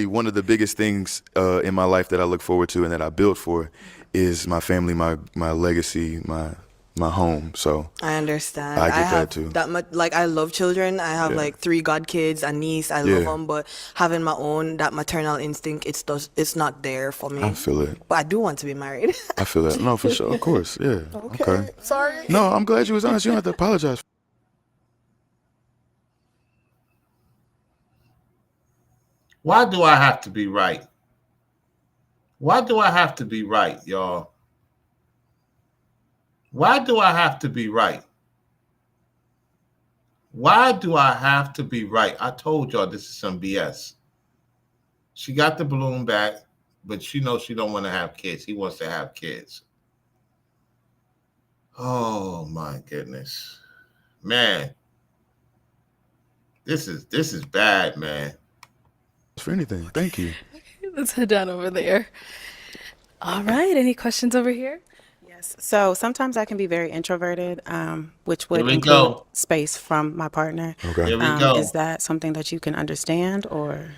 One of the biggest things in my life that I look forward to and that I built for is my family, my legacy, my my home. So I understand. I get have that too. that much. Like I love children. I have Yeah. like 3 godkids, a niece. I love Yeah. them, but having my own, that maternal instinct, it's not there for me. I feel it. But I do want to be married. I feel that. No, for sure. Of course. Yeah. Okay. Sorry. No, I'm glad you was honest. You don't have to apologize. Why do I have to be right? Why do I have to be right, y'all? Why do I have to be right? Why do I have to be right? I told y'all this is some BS. She got the balloon back, but she knows she don't want to have kids. He wants to have kids. Oh my goodness. Man. This is bad, man. For anything. Thank you. Let's head down over there. All right. Any questions over here? Yes. So sometimes I can be very introverted, which would Here we include go. space from my partner. Okay. Here we go. Is that something that you can understand, or?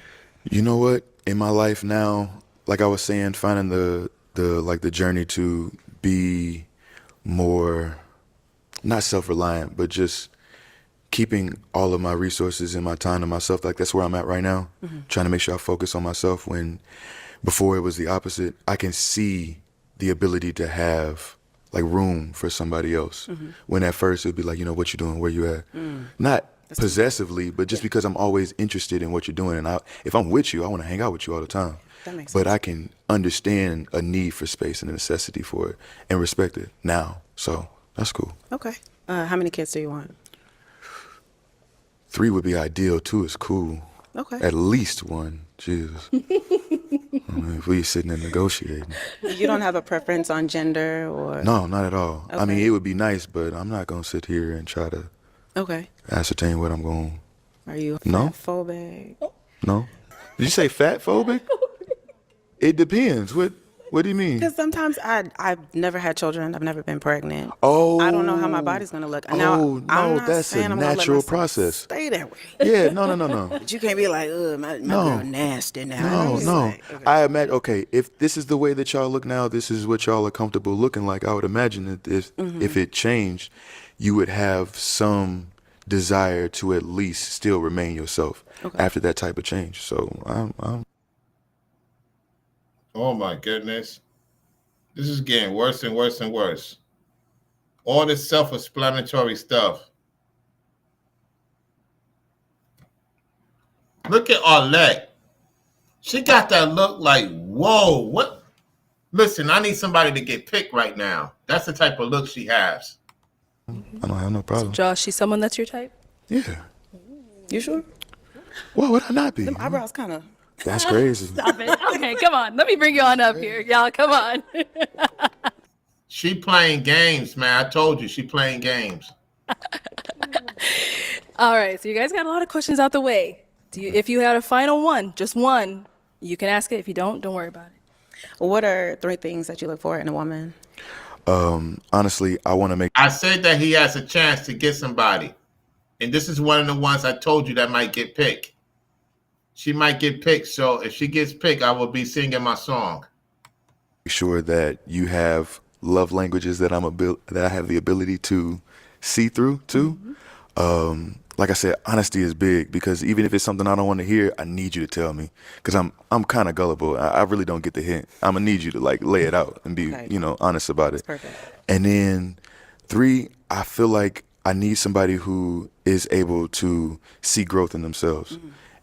You know what? In my life now, like I was saying, finding the journey to be more, not self-reliant, but just keeping all of my resources and my time to myself. Like that's where I'm at right now. Trying to make sure I focus on myself, when before it was the opposite. I can see the ability to have like room for somebody else. When at first it'd be like, you know, what you doing, where you at? Not possessively, but just because I'm always interested in what you're doing. And if I'm with you, I want to hang out with you all the time. That makes But sense. I can understand a need for space and a necessity for it and respect it now. So that's cool. Okay. How many kids do you want? 3 would be ideal. 2 is cool. Okay. At least 1. Jesus. I mean, if we sitting and negotiating. You don't have a preference on gender or? No, not at all. I mean, Okay. it would be nice, but I'm not going to sit here and try to Okay. ascertain what I'm going. Are you No. phobic? No. Did you say fat phobic? It depends. What do you mean? Because sometimes I've never had children. I've never been pregnant. Oh. I don't know how my body's gonna look. Now, Oh, I'm no, not that's saying a I'm gonna let natural myself process. Stay that way. Yeah, no. But you can't be like, ugh, my No. girl nasty now. No, It's no. like, okay. I imagine, okay, if this is the way that y'all look now, this is what y'all are comfortable looking like, I would imagine that if it changed, you would have some desire to at least still remain yourself after that type of change. So I'm Oh my goodness. This is getting worse and worse and worse. All this self-explanatory stuff. Look at Arlette. She got that look like, whoa, what? Listen, I need somebody to get picked right now. That's the type of look she has. I don't have no problem. Josh, she's someone that's your type? Yeah. You sure? What would I not be? Them eyebrows kind of. That's crazy. Stop it. Okay, come on. Let me bring you on up here. Y'all, come on. She playing games, man. I told you, she playing games. All right, so you guys got a lot of questions out the way. If you had a final one, just one, you can ask it. If you don't worry about it. What are 3 things that you look for in a woman? Honestly, I want to make. I said that he has a chance to get somebody. And this is one of the ones I told you that might get picked. She might get picked. So if she gets picked, I will be singing my song. Sure that you have love languages that that I have the ability to see through too. Like I said, honesty is big, because even if it's something I don't want to hear, I need you to tell me, because I'm kind of gullible. I really don't get the hint. I'm gonna need you to like lay it out and be honest about it. Perfect. And then 3, I feel like I need somebody who is able to see growth in themselves.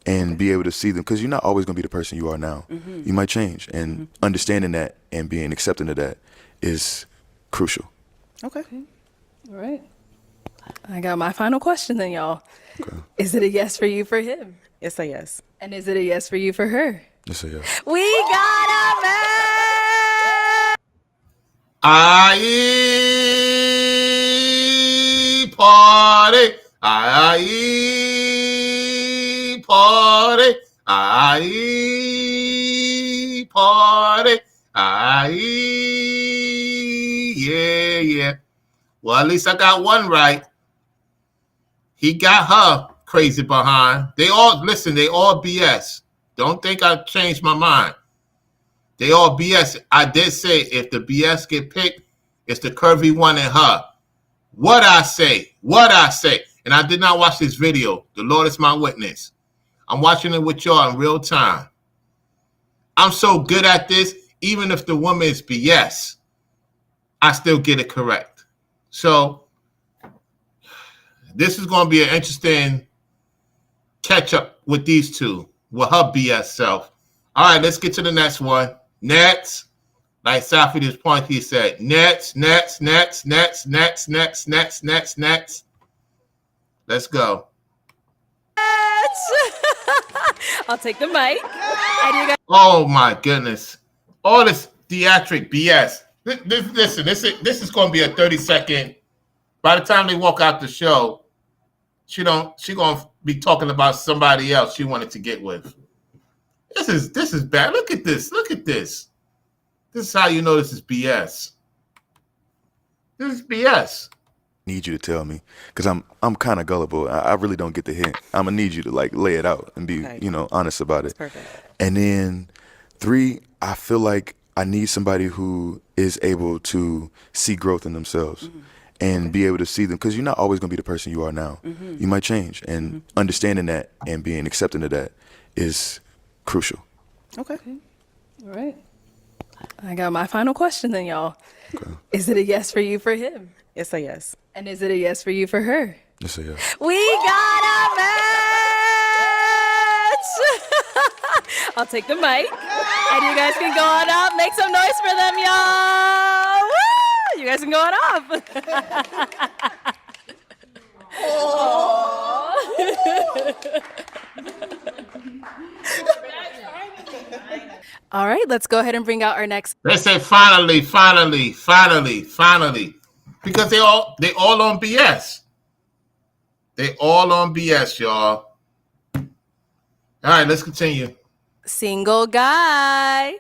And be able to see them, because you're not always going to be the person you are now. You might change, and understanding that and being accepting of that is crucial. Okay. All right. I got my final question then, y'all. Okay. Is it a yes for you for him? It's a yes. And is it a yes for you for her? Yes, yes. We got a man! Party. Party, party, yeah. Well, at least I got one right. He got her crazy behind. They all BS. Don't think I changed my mind. They all BS. I did say if the BS get picked, it's the curvy one and her. What I say. And I did not watch this video. The Lord is my witness. I'm watching it with y'all in real time. I'm so good at this, even if the woman is BS, I still get it correct. So this is going to be an interesting catch up with these two, with her BS self. All right, let's get to the next one. Nets. Like Safi just point, he said, Nets. Let's go. I'll take the mic. Oh my goodness. All this theatric BS. Listen, this is going to be a 30-second. By the time they walk out the show, she going to be talking about somebody else she wanted to get with. This is bad. Look at this. This is how you know this is BS. This is BS. Need you to tell me, because I'm kind of gullible. I really don't get the hint. I'm gonna need you to like lay it out and be honest about it. Perfect. And then 3, I feel like I need somebody who is able to see growth in themselves and be able to see them, because you're not always gonna be the person you are now. You might change, and understanding that and being accepting of that is crucial. Okay. All right. I got my final question then, y'all. Okay. Is it a yes for you for him? It's a yes. And is it a yes for you for her? Yes, a yes. We got a match! I'll take the mic. And you guys can go on up. Make some noise for them, y'all. Woo! You guys can go on up. All right, let's go ahead and bring out our next. They say finally. Because they all on BS. They all on BS, y'all. All right, let's continue. Single guy.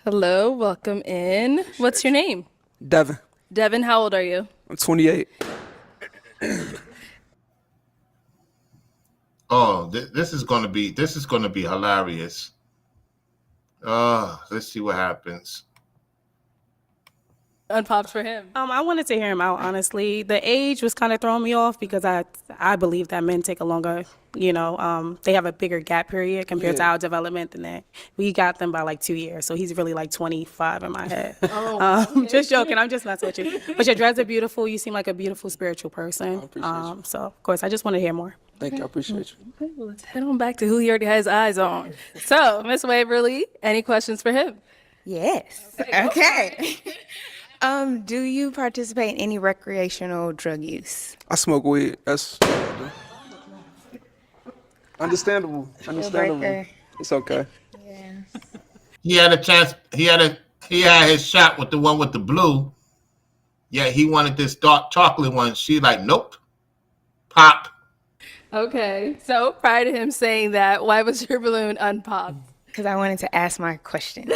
Hello, welcome in. What's your name? Devin. Devin, how old are you? I'm 28. Oh, this is gonna be hilarious. Let's see what happens. Unpops for him. I wanted to hear him out, honestly. The age was kind of throwing me off because I believe that men take a longer, they have a bigger gap period compared to our development than that. We got them by like 2 years, so he's really like 25 in my head. Just joking, I'm just messing with you. But your dreads are beautiful. You seem like a beautiful spiritual person. So of course, I just want to hear more. Thank you, I appreciate you. Okay, well, let's head on back to who he already has eyes on. So, Miss Waverly, any questions for him? Yes. Okay. Do you participate in any recreational drug use? I smoke weed. That's understandable. It's okay. Yeah. He had a chance. He had his shot with the one with the blue. Yeah, he wanted this dark chocolate one. She like, nope. Pop. Okay. So prior to him saying that, why was your balloon unpopped? Because I wanted to ask my questions.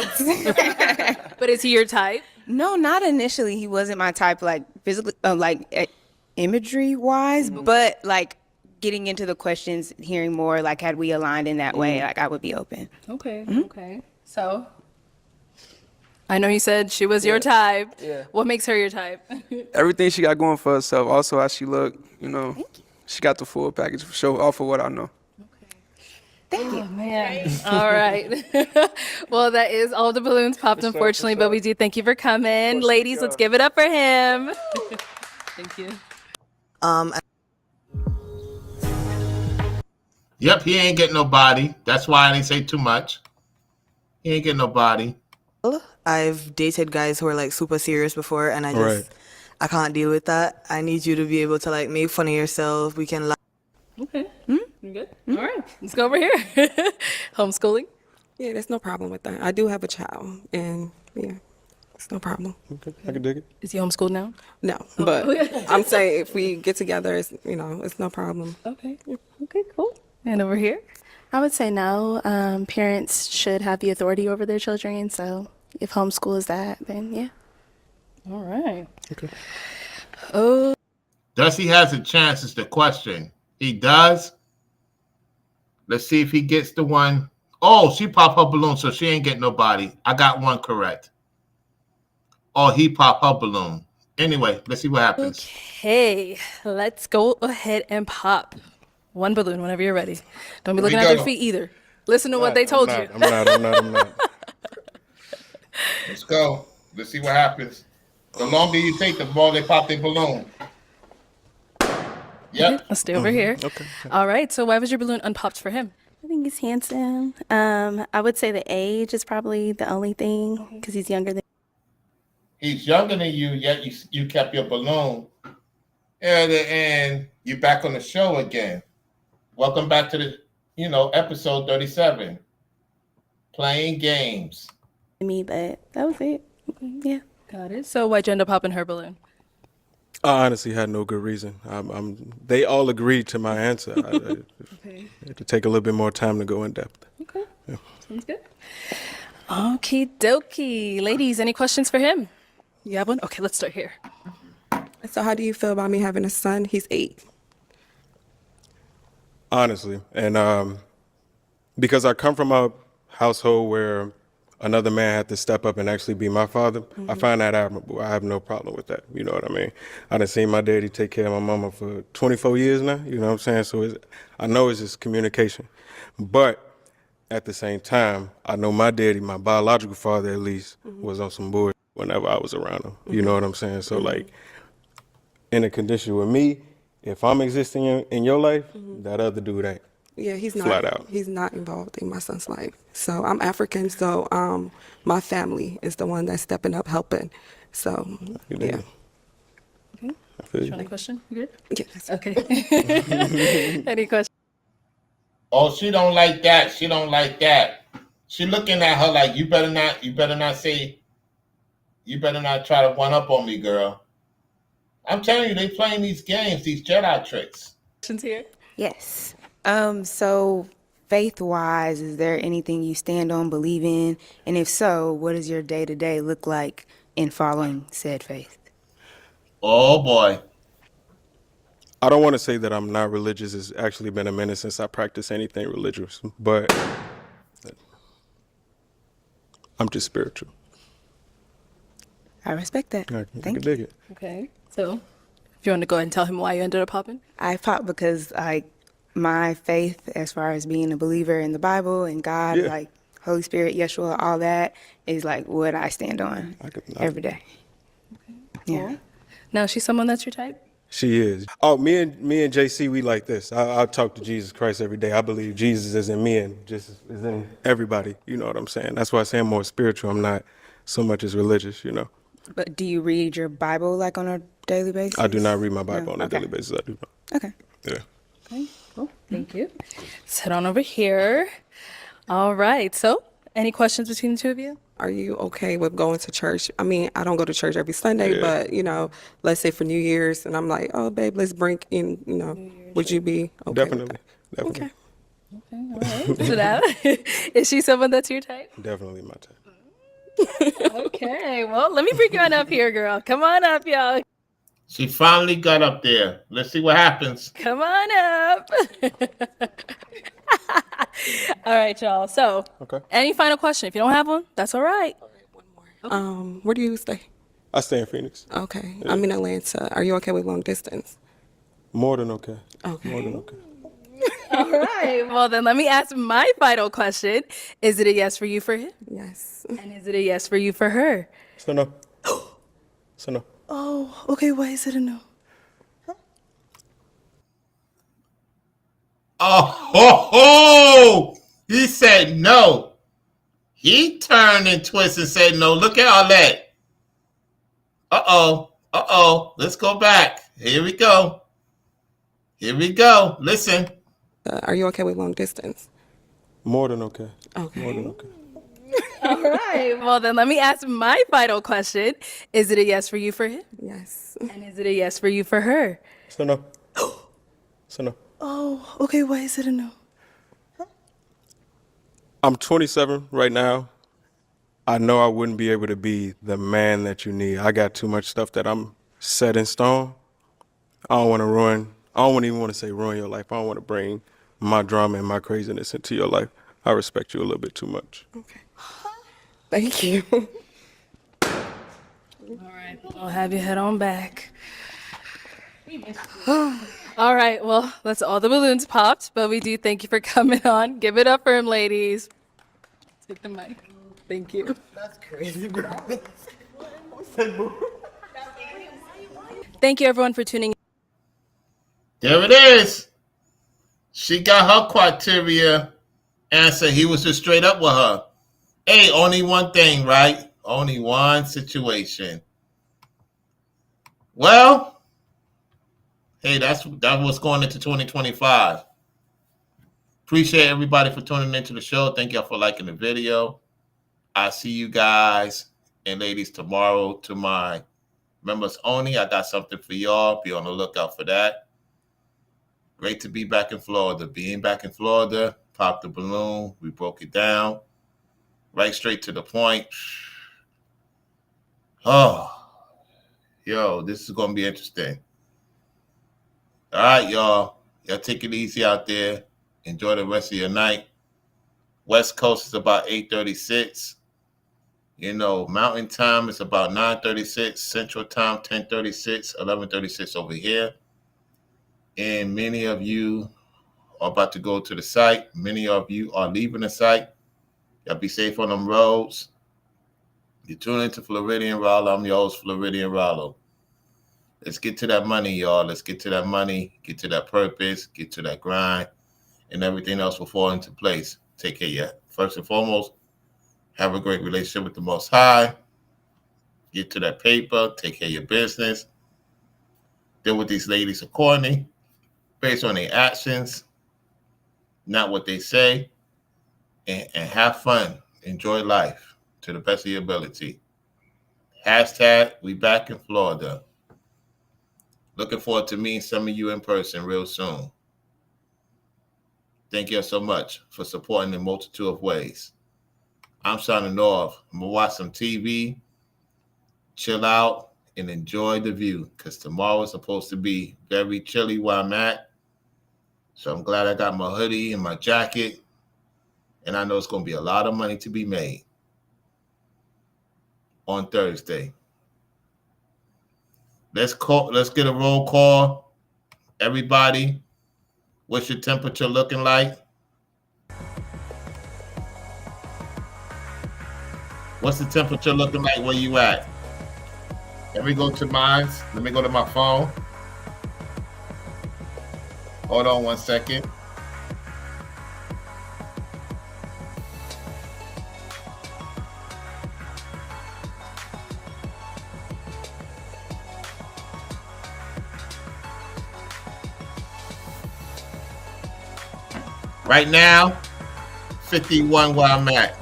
But is he your type? No, not initially. He wasn't my type, like physically, imagery wise, but like getting into the questions, hearing more, like had we aligned in that way, like I would be open. Okay. Okay. So I know you said she was your type. Yeah. What makes her your type? Everything she got going for herself. Also, how she look. She got the full package for sure. Off of what I know. Thank you. Oh, man. All right. Well, that is all the balloons popped, unfortunately, but we do thank you for coming. Ladies, let's give it up for him. Thank you. Yep, he ain't getting nobody. That's why I didn't say too much. He ain't getting nobody. I've dated guys who are like super serious before, and I can't deal with that. I need you to be able to like make fun of yourself. We can laugh. Okay. You good? All right. Let's go over here. Homeschooling? Yeah, there's no problem with that. I do have a child, and yeah, it's no problem. Okay, I can dig it. Is he homeschooled now? No, but I'm saying if we get together, it's no problem. Okay. Okay, cool. And over here? I would say no. Parents should have the authority over their children. So if homeschool is that, then yeah. All right. Okay. Oh. Does he has a chance is the question. He does. Let's see if he gets the one. Oh, she popped her balloon, so she ain't getting nobody. I got one correct. or he pop her balloon. Anyway, let's see what happens. Okay, let's go ahead and pop one balloon whenever you're ready. Don't be Here we looking at your go. feet either. Listen to what they told you. I'm not. Let's go. Let's see what happens. The longer you take, the more they pop their balloon. Yep. Okay, let's stay over here. Okay. All right, so why was your balloon unpopped for him? I think he's handsome. I would say the age is probably the only thing because he's younger than. He's younger than you, yet you kept your balloon. And you're back on the show again. Welcome back to the, episode 37. Playing games. Me, but that was it. Yeah. Got it. So why'd you end up popping her balloon? I honestly had no good reason. They all agreed to my answer. I Okay. had to take a little bit more time to go in depth. Okay. Yeah. Sounds good. Okie dokie. Ladies, any questions for him? You have one? Okay, let's start here. So how do you feel about me having a son? He's 8. Honestly, and because I come from a household where another man had to step up and actually be my father, I find that admirable. I have no problem with that. You know what I mean? I done seen my daddy take care of my mama for 24 years now. You know what I'm saying? So I know it's just communication. But at the same time, I know my daddy, my biological father at least, was on some bullshit whenever I was around him. You know what I'm saying? So like, in a condition with me, if I'm existing in your life, that other dude ain't. Yeah, he's not. Flat out. He's not involved in my son's life. So I'm African, so my family is the one that's stepping up, helping. So yeah. Any question? You good? Yes. Okay. Any question? Oh, she don't like that. She don't like that. She looking at her like, you better not try to one up on me, girl. I'm telling you, they playing these games, these Jedi tricks. Questions here? Yes. So faith-wise, is there anything you stand on, believe in? And if so, what does your day-to-day look like in following said faith? Oh, boy. I don't want to say that I'm not religious. It's actually been a minute since I practiced anything religious, but I'm just spiritual. I respect that. I Thank can you. dig it. Okay. So if you want to go ahead and tell him why you ended up popping? I popped because my faith as far as being a believer in the Bible and God, Yeah. like Holy Spirit, Yeshua, all that is like what I stand on every day. Yeah. Cool. Now, is she someone that's your type? She is. Oh, me and JC, we like this. I talk to Jesus Christ every day. I believe Jesus is in me and just is in everybody. You know what I'm saying? That's why I say I'm more spiritual. I'm not so much as religious, you know. But do you read your Bible like on a daily basis? I do not read my Bible No? on a Okay. daily basis. I do not. Okay. Yeah. Okay, cool. Thank you. Let's head on over here. All right. So, any questions between the two of you? Are you okay with going to church? I mean, I don't go to church every Sunday, but let's say for New Year's, and I'm like, oh, babe, let's bring in, would you be okay? Definitely. With Definitely. that? All right. So now, is she someone that's your type? Definitely my type. Okay. Well, let me bring you on up here, girl. Come on up, y'all. She finally got up there. Let's see what happens. Come on up. All right, y'all. So, any final question? If you don't have one, that's all right. Where do you stay? I stay in Phoenix. Okay. I'm in Atlanta. Are you okay with long distance? More than okay. Okay. More than okay. All right. Well, then let me ask my final question. Is it a yes for you for him? Yes. And is it a yes for you for her? So no. So no. Oh, okay. Why is it a no? Oh, ho, ho! He said no. He turned and twisted and said no. Look at Arlette. Uh-oh. Let's go back. Here we go. Listen. Are you okay with long distance? More than okay. Okay. More than okay. All right. Well, then let me ask my final question. Is it a yes for you for him? Yes. And is it a yes for you for her? So no. So no. Oh, okay. Why is it a no? I'm 27 right now. I know I wouldn't be able to be the man that you need. I got too much stuff that I'm set in stone. I don't want to ruin. I don't even want to say ruin your life. I don't want to bring my drama and my craziness into your life. I respect you a little bit too much. Okay. Thank you. All right, I'll have you head on back. All right, well, that's all the balloons popped, but we do thank you for coming on. Give it up for him, ladies. Take the mic. Thank you. That's crazy, bro. Thank you, everyone, for tuning in. There it is. She got her criteria answer. He was just straight up with her. Hey, only one thing, right? Only one situation. Well, hey, that's what's going into 2025. Appreciate everybody for tuning into the show. Thank y'all for liking the video. I see you guys and ladies tomorrow to my members only. I got something for y'all. Be on the lookout for that. Great to be back in Florida. Being back in Florida, popped the balloon. We broke it down. Right straight to the point. Oh, yo, this is going to be interesting. All right, y'all. Y'all take it easy out there. Enjoy the rest of your night. West Coast is about 8:36. You know, Mountain Time is about 9:36. Central Time, 10:36, 11:36 over here. And many of you are about to go to the site. Many of you are leaving the site. Y'all be safe on them roads. You tune into Floridian Rollo. I'm your host, Floridian Rollo. Let's get to that money, y'all. Let's get to that money, get to that purpose, get to that grind, and everything else will fall into place. Take care of you. First and foremost, have a great relationship with the Most High. Get to that paper. Take care of your business. Deal with these ladies accordingly, based on their actions, not what they say. And have fun. Enjoy life to the best of your ability. Hashtag we back in Florida. Looking forward to meeting some of you in person real soon. Thank you so much for supporting in a multitude of ways. I'm signing off. I'm going to watch some TV, chill out, and enjoy the view because tomorrow is supposed to be very chilly where I'm at. So I'm glad I got my hoodie and my jacket. And I know it's going to be a lot of money to be made on Thursday. Let's get a roll call. Everybody, what's your temperature looking like? What's the temperature looking like where you at? Let me go to mine. Let me go to my phone. Hold on 1 second. Right now, 51 where I'm at.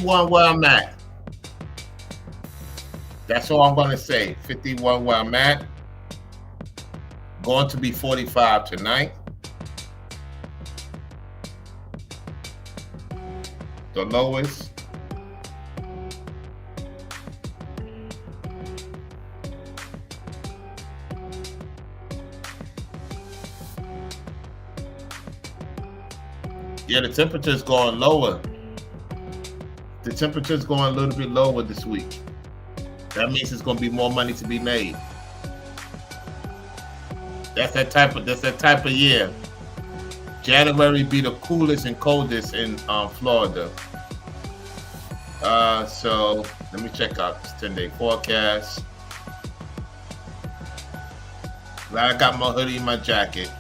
Where I'm at. That's all I'm going to say. 51 where I'm at. Going to be 45 tonight. The lowest. Yeah, the temperature is going lower. The temperature is going a little bit lower this week. That means it's going to be more money to be made. That's that type of year. January be the coolest and coldest in Florida. So let me check out this 10-day forecast. Glad I got my hoodie and my jacket.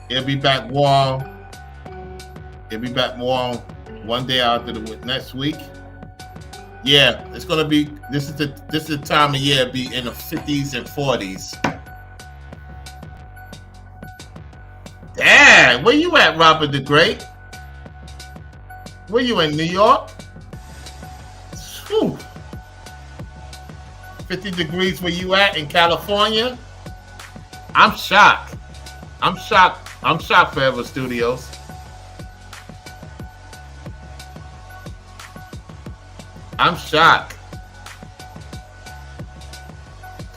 It'll be back warm. It'll be back warm one day after the next week. Yeah, it's gonna be. This is the time of year be in the 50s and 40s. Damn, where you at, Robert the Great? Where you in New York? Whew. 50 degrees where you at in California? I'm shocked. I'm shocked, Forever Studios. I'm shocked.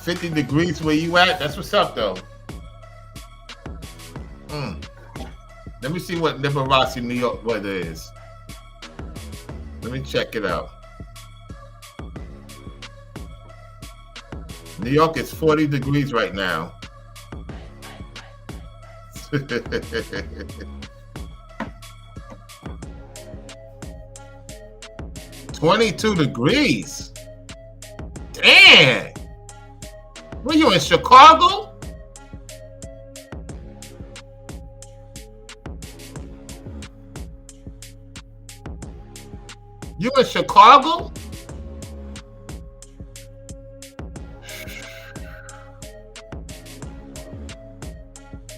50 degrees where you at? That's what's up, though. Let me see what Liberace, New York weather is. Let me check it out. New York is 40 degrees right now. 22 degrees. Damn. Were you in Chicago? You in Chicago?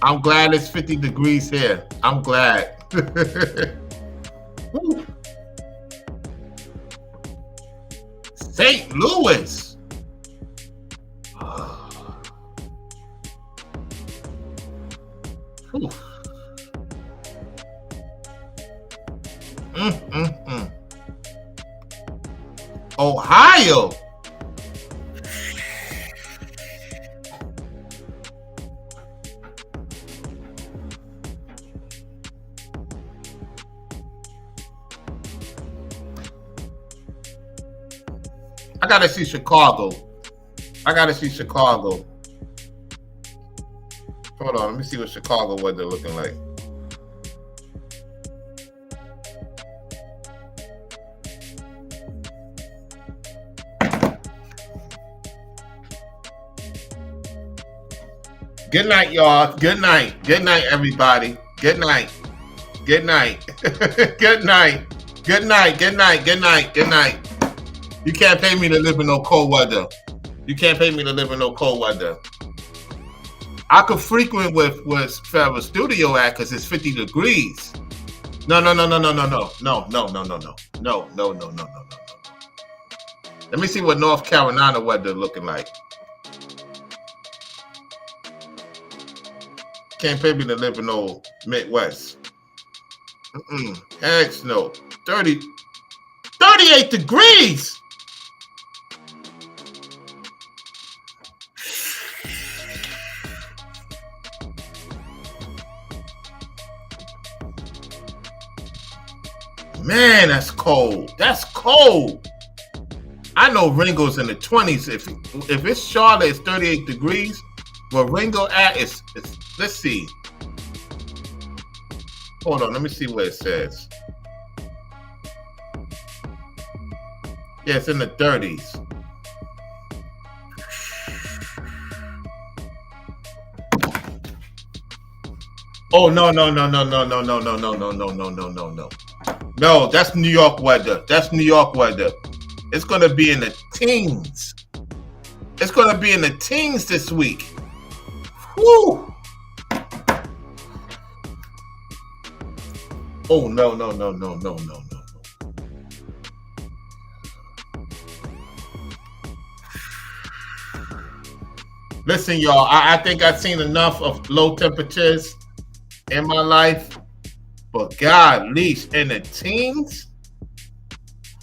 I'm glad it's 50 degrees here. I'm glad. St. Louis. Ohio. I gotta see Chicago. Hold on, let me see what Chicago weather looking like. Good night, y'all. Good night. Good night, everybody. Good night. Good night. Good night. Good night. Good night. Good night. Good night. You can't pay me to live in no cold weather. You can't pay me to live in no cold weather. I could frequent with Forever Studio at because it's 50 degrees. No. Let me see what North Carolina weather looking like. Can't pay me to live in no Midwest. Heck no. 38 degrees. Man, that's cold. That's cold. I know Ringo's in the 20s. If it's Charlotte, it's 38 degrees. Where Ringo at is let's see. Hold on, let me see what it says. Yeah, it's in the 30s. Oh no. No, that's New York weather. That's New York weather. It's gonna be in the teens. It's gonna be in the teens this week. Woo! Oh no. Listen, y'all, I think I've seen enough of low temperatures in my life. But God, at least in the teens.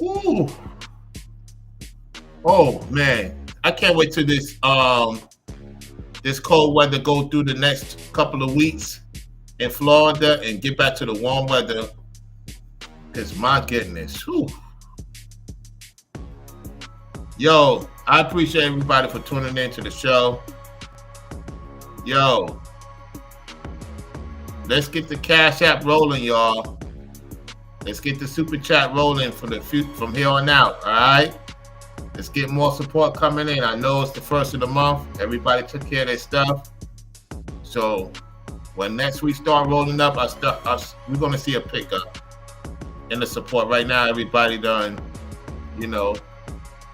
Ooh. Oh man. I can't wait till this cold weather go through the next couple of weeks in Florida and get back to the warm weather. Because my goodness. Whew. Yo, I appreciate everybody for tuning in to the show. Yo, let's get the Cash App rolling, y'all. Let's get the Super Chat rolling from here on out, all right? Let's get more support coming in. I know it's the first of the month. Everybody took care of their stuff. So when next week start rolling up, we're going to see a pickup in the support. Right now, everybody done,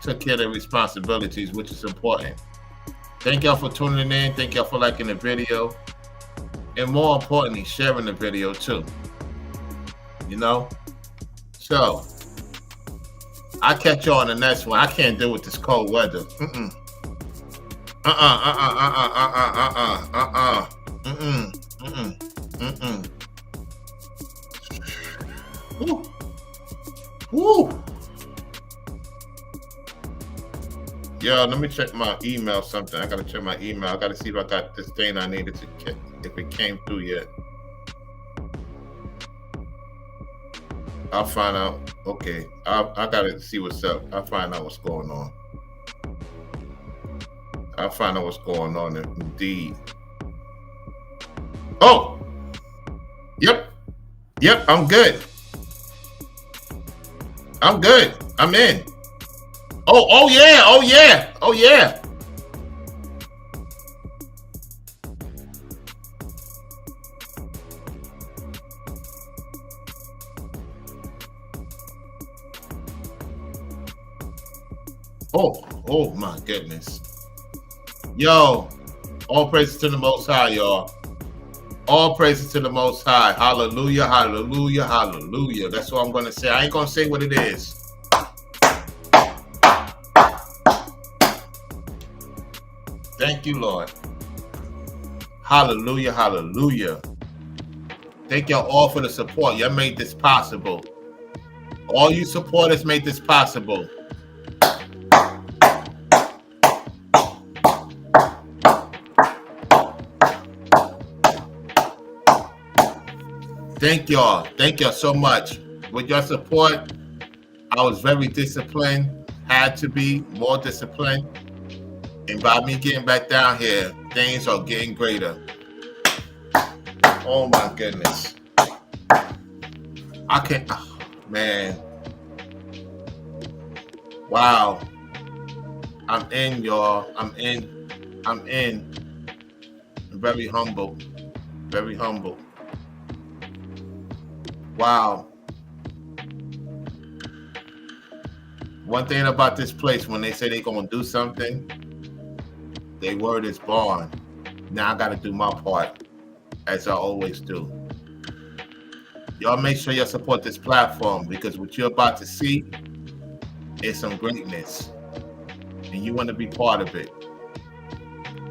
took care of their responsibilities, which is important. Thank y'all for tuning in. Thank y'all for liking the video. And more importantly, sharing the video too. So I'll catch y'all on the next one. I can't deal with this cold weather. Woo. Yo, let me check my email. Something. I gotta check my email. I gotta see if I got this thing I needed to check. If it came through yet. I'll find out. Okay, I gotta see what's up. I'll find out what's going on. I'll find out what's going on. Indeed. Oh. Yep. I'm good. I'm in. Oh yeah. Oh my goodness. Yo, all praises to the Most High, y'all. All praises to the Most High. Hallelujah, hallelujah, hallelujah. That's what I'm going to say. I ain't going to say what it is. Thank you, Lord. Hallelujah, hallelujah. Thank y'all all for the support. Y'all made this possible. All you supporters made this possible. Thank y'all so much. With your support, I was very disciplined, had to be more disciplined. And by me getting back down here, things are getting greater. Oh my goodness. Man. Wow. I'm in, y'all. I'm in. I'm very humble. Very humble. Wow. One thing about this place, when they say they're going to do something, their word is bond. Now I got to do my part, as I always do. Y'all make sure you support this platform, because what you're about to see is some greatness, and you want to be part of it.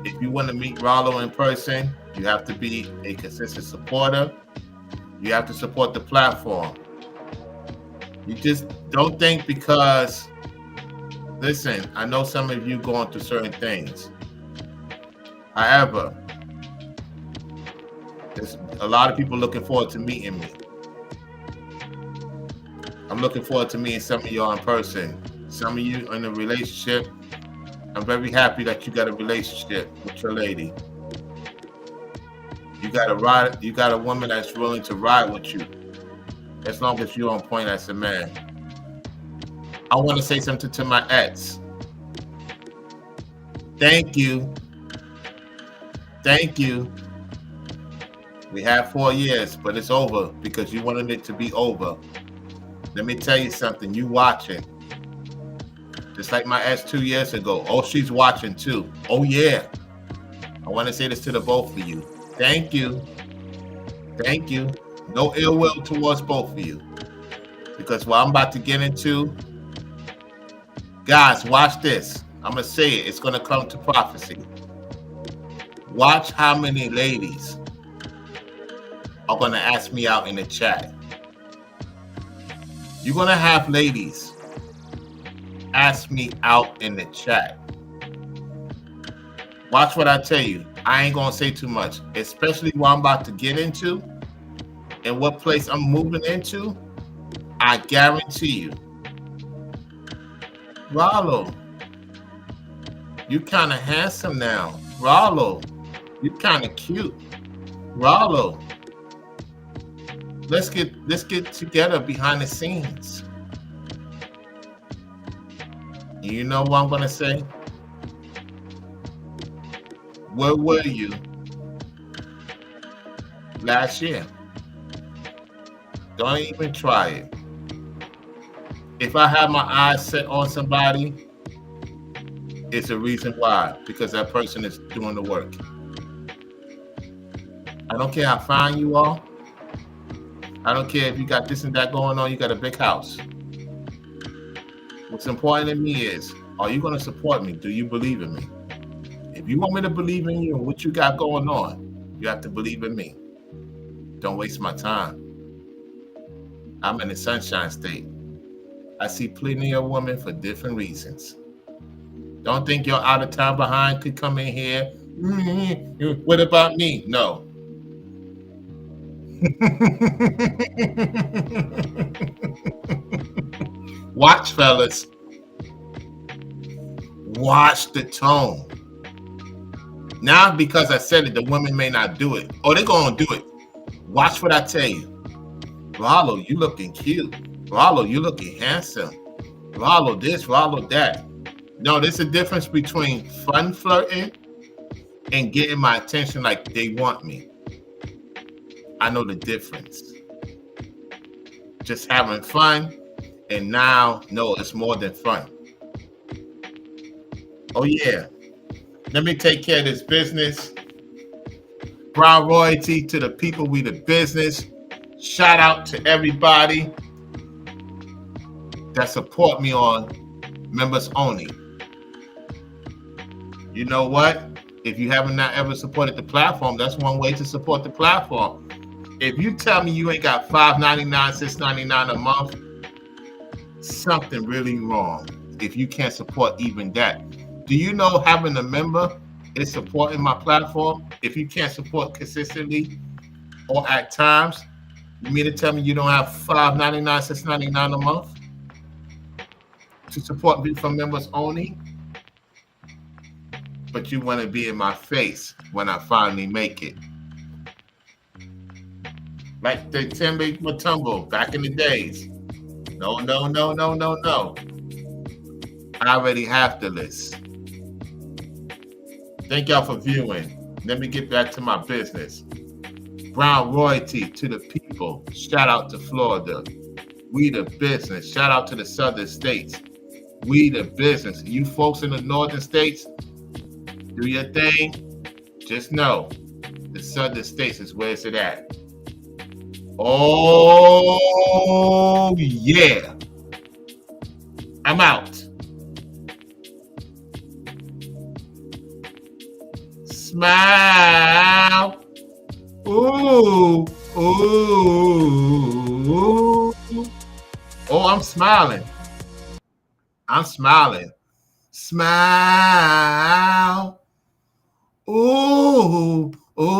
If you want to meet Rollo in person, you have to be a consistent supporter. You have to support the platform. You just don't think because, listen, I know some of you going through certain things. However, there's a lot of people looking forward to meeting me. I'm looking forward to meeting some of y'all in person. Some of you in a relationship. I'm very happy that you got a relationship with your lady. You got a woman that's willing to ride with you, as long as you're on point as a man. I want to say something to my ex. Thank you. Thank you. We had 4 years, but it's over because you wanted it to be over. Let me tell you something. You watching. Just like my ex 2 years ago. Oh, she's watching too. Oh, yeah. I want to say this to the both of you. Thank you. Thank you. No ill will towards both of you. Because what I'm about to get into, guys, watch this. I'm going to say it. It's going to come to prophecy. Watch how many ladies are going to ask me out in the chat. You're going to have ladies ask me out in the chat. Watch what I tell you. I ain't going to say too much, especially what I'm about to get into and what place I'm moving into. I guarantee you. Rollo, you kind of handsome now. Rollo, you kind of cute. Rollo, let's get together behind the scenes. You know what I'm going to say? Where were you last year? Don't even try it. If I have my eyes set on somebody, it's a reason why, because that person is doing the work. I don't care how fine you are. I don't care if you got this and that going on, you got a big house. What's important to me is, are you going to support me? Do you believe in me? If you want me to believe in you and what you got going on, you have to believe in me. Don't waste my time. I'm in the Sunshine State. I see plenty of women for different reasons. Don't think your out of town behind could come in here. What about me? No. Watch, fellas. Watch the tone. Now, because I said it, the women may not do it. Oh, they're going to do it. Watch what I tell you. Rollo, you looking cute. Rollo, you looking handsome. Rollo this, Rollo that. No, there's a difference between fun flirting and getting my attention like they want me. I know the difference. Just having fun, and now, no, it's more than fun. Oh, yeah. Let me take care of this business. Brown royalty to the people, we the business. Shout out to everybody that support me on members only. You know what? If you haven't not ever supported the platform, that's one way to support the platform. If you tell me you ain't got $5.99, $6.99 a month, something really wrong. If you can't support even that. Do you know having a member is supporting my platform? If you can't support consistently or at times, you mean to tell me you don't have $5.99, $6.99 a month to support me from members only? But you want to be in my face when I finally make it. Like the Timber Matumbo back in the days. No, no, no, no, no, no. I already have the list. Thank y'all for viewing. Let me get back to my business. Brown royalty to the people. Shout out to Florida. We the business. Shout out to the southern states. We the business. You folks in the northern states, do your thing. Just know the southern states is where it's at. Oh, yeah. I'm out. Smile. Ooh, ooh. Oh, I'm smiling. I'm smiling. Smile. Ooh, ooh.